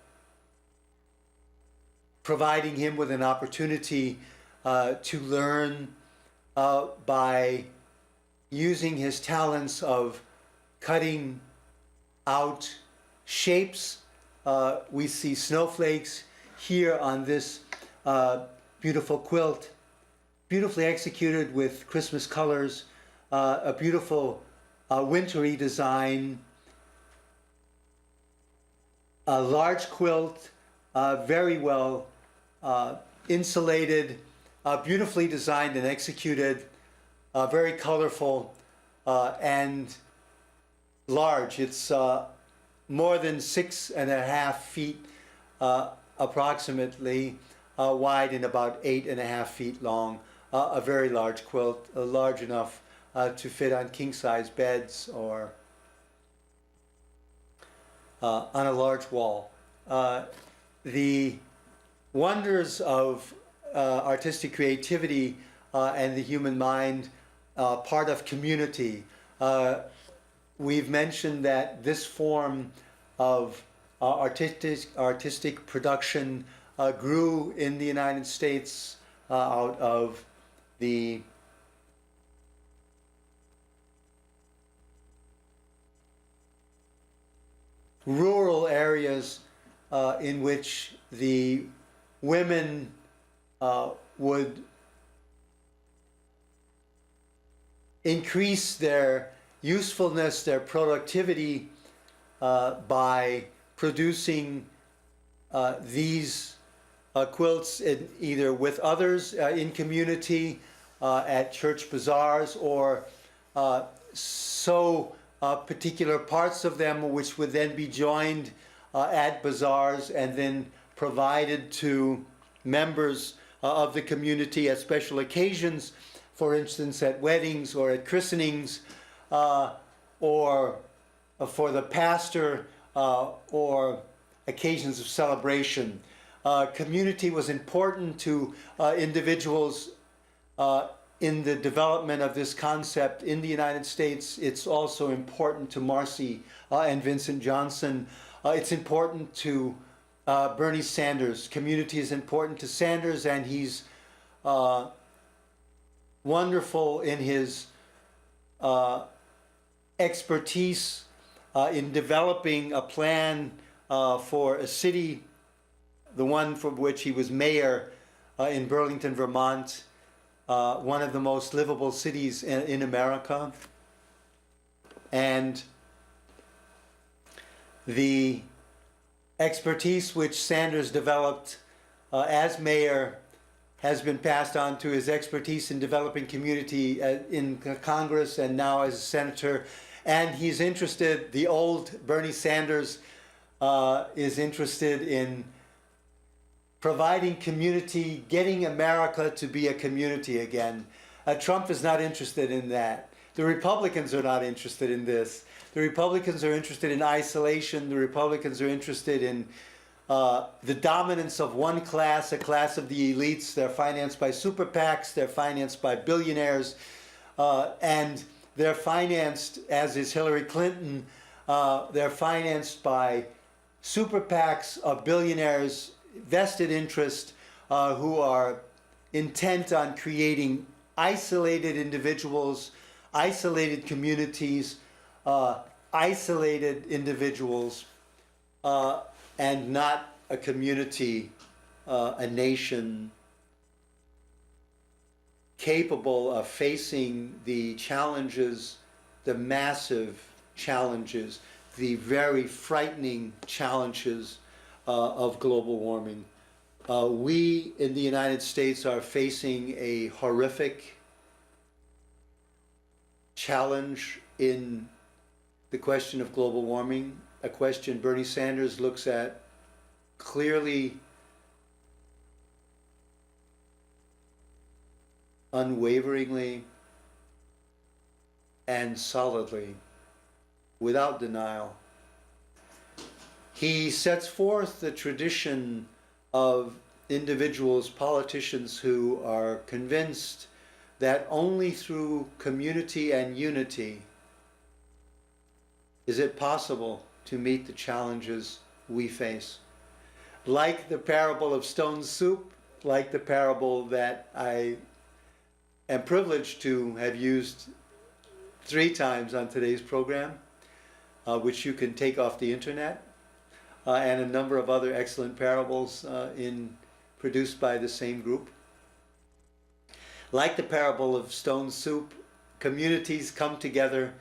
providing him with an opportunity to learn by using his talents of cutting out shapes. We see snowflakes here on this beautiful quilt, beautifully executed with Christmas colors, a beautiful wintry design, a large quilt, very well insulated, beautifully designed and executed, very colorful and large. It's more than 6.5 feet approximately wide and about 8.5 feet long. A very large quilt, large enough to fit on king-size beds or on a large wall. The wonders of artistic creativity and the human mind, part of community. We've mentioned that this form of artistic production grew in the United States out of the rural areas in which the women would increase their usefulness, their productivity by producing these quilts either with others in community, at church bazaars, or sew particular parts of them which would then be joined at bazaars and then provided to members of the community at special occasions, for instance at weddings or at christenings, or for the pastor, or occasions of celebration. Community was important to individuals in the development of this concept in the United States. It's also important to Marcie and Vincent Johnson. It's important to Bernie Sanders. Community is important to Sanders, and he's wonderful in his expertise in developing a plan for a city, the one for which he was mayor in Burlington, Vermont, one of the most livable cities in America. And the expertise which Sanders developed as mayor has been passed on to his expertise in developing community in Congress and now as a senator. And he's interested, the old Bernie Sanders is interested in providing community, getting America to be a community again. Trump is not interested in that. The Republicans are not interested in this. The Republicans are interested in isolation. The Republicans are interested in the dominance of one class, a class of the elites. They're financed by super PACs. They're financed by billionaires. And they're financed, as is Hillary Clinton, they're financed by super PACs of billionaires, vested interest, who are intent on creating isolated individuals, isolated communities, isolated individuals, and not a community, a nation capable of facing the challenges, the massive challenges, the very frightening challenges of global warming. We in the United States are facing a horrific challenge in the question of global warming, a question Bernie Sanders looks at clearly, unwaveringly, and solidly, without denial. He sets forth the tradition of individuals, politicians who are convinced that only through community and unity is it possible to meet the challenges we face. Like the parable of stone soup, like the parable that I am privileged to have used 3 times on today's program, which you can take off the internet, and a number of other excellent parables produced by the same group. Like the parable of stone soup, communities come together,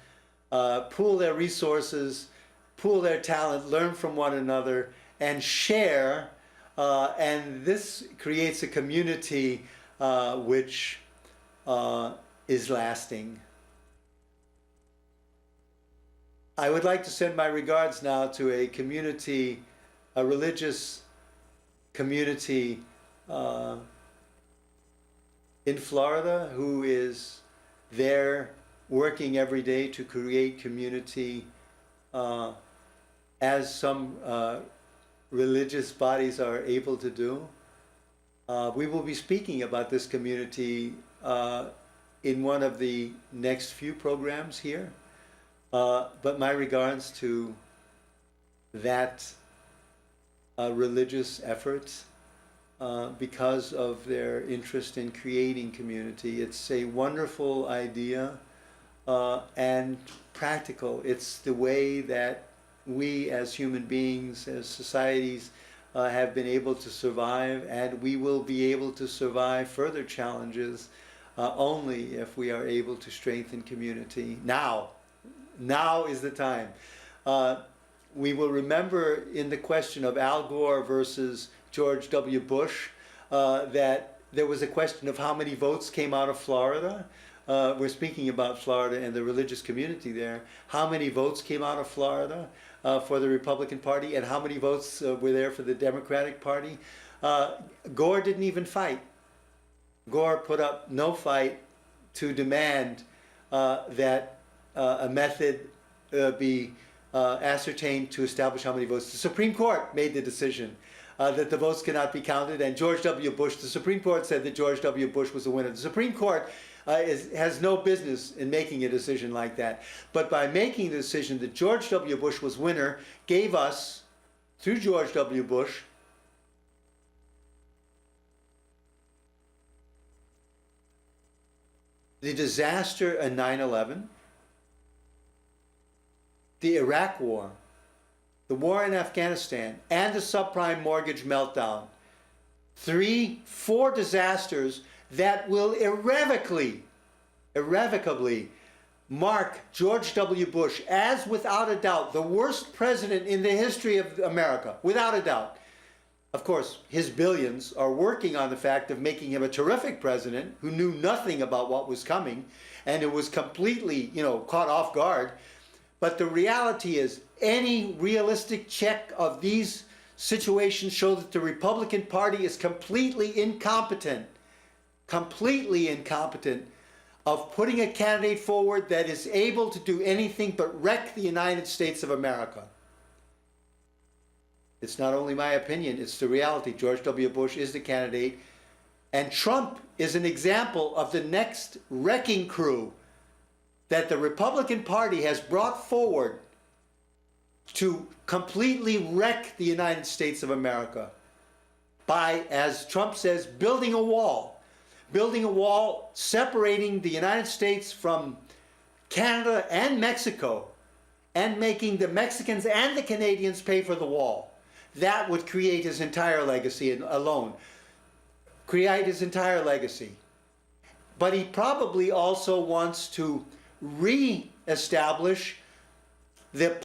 pool their resources, pool their talent, learn from one another, and share, and this creates a community which is lasting. I would like to send my regards now to a community, a religious community in Florida who is there working every day to create community, as some religious bodies are able to do. We will be speaking about this community in one of the next few programs here. But my regards to that religious effort because of their interest in creating community. It's a wonderful idea and practical. It's the way that we as human beings, as societies, have been able to survive, and we will be able to survive further challenges only if we are able to strengthen community. Now is the time. We will remember in the question of Al Gore versus George W. Bush that there was a question of how many votes came out of Florida. We're speaking about Florida and the religious community there. How many votes came out of Florida for the Republican Party, and how many votes were there for the Democratic Party? Gore didn't even fight. Gore put up no fight to demand that a method be ascertained to establish how many votes. The Supreme Court made the decision that the votes cannot be counted, and George W. Bush, the Supreme Court said that George W. Bush was the winner. The Supreme Court has no business in making a decision like that. But by making the decision that George W. Bush was winner, gave us, through George W. Bush, the disaster in 9/11, the Iraq War, the war in Afghanistan, and the subprime mortgage meltdown. 4 disasters that will irrevocably mark George W. Bush as, without a doubt, the worst president in the history of America, without a doubt. Of course, his billions are working on the fact of making him a terrific president who knew nothing about what was coming, and it was completely, caught off guard. But the reality is, any realistic check of these situations show that the Republican Party is completely incompetent of putting a candidate forward that is able to do anything but wreck the United States of America. It's not only my opinion, it's the reality. George W. Bush is the candidate, and Trump is an example of the next wrecking crew that the Republican Party has brought forward to completely wreck the United States of America by, as Trump says, building a wall separating the United States from Canada and Mexico, and making the Mexicans and the Canadians pay for the wall. That would create his entire legacy alone. But he probably also wants to re-establish the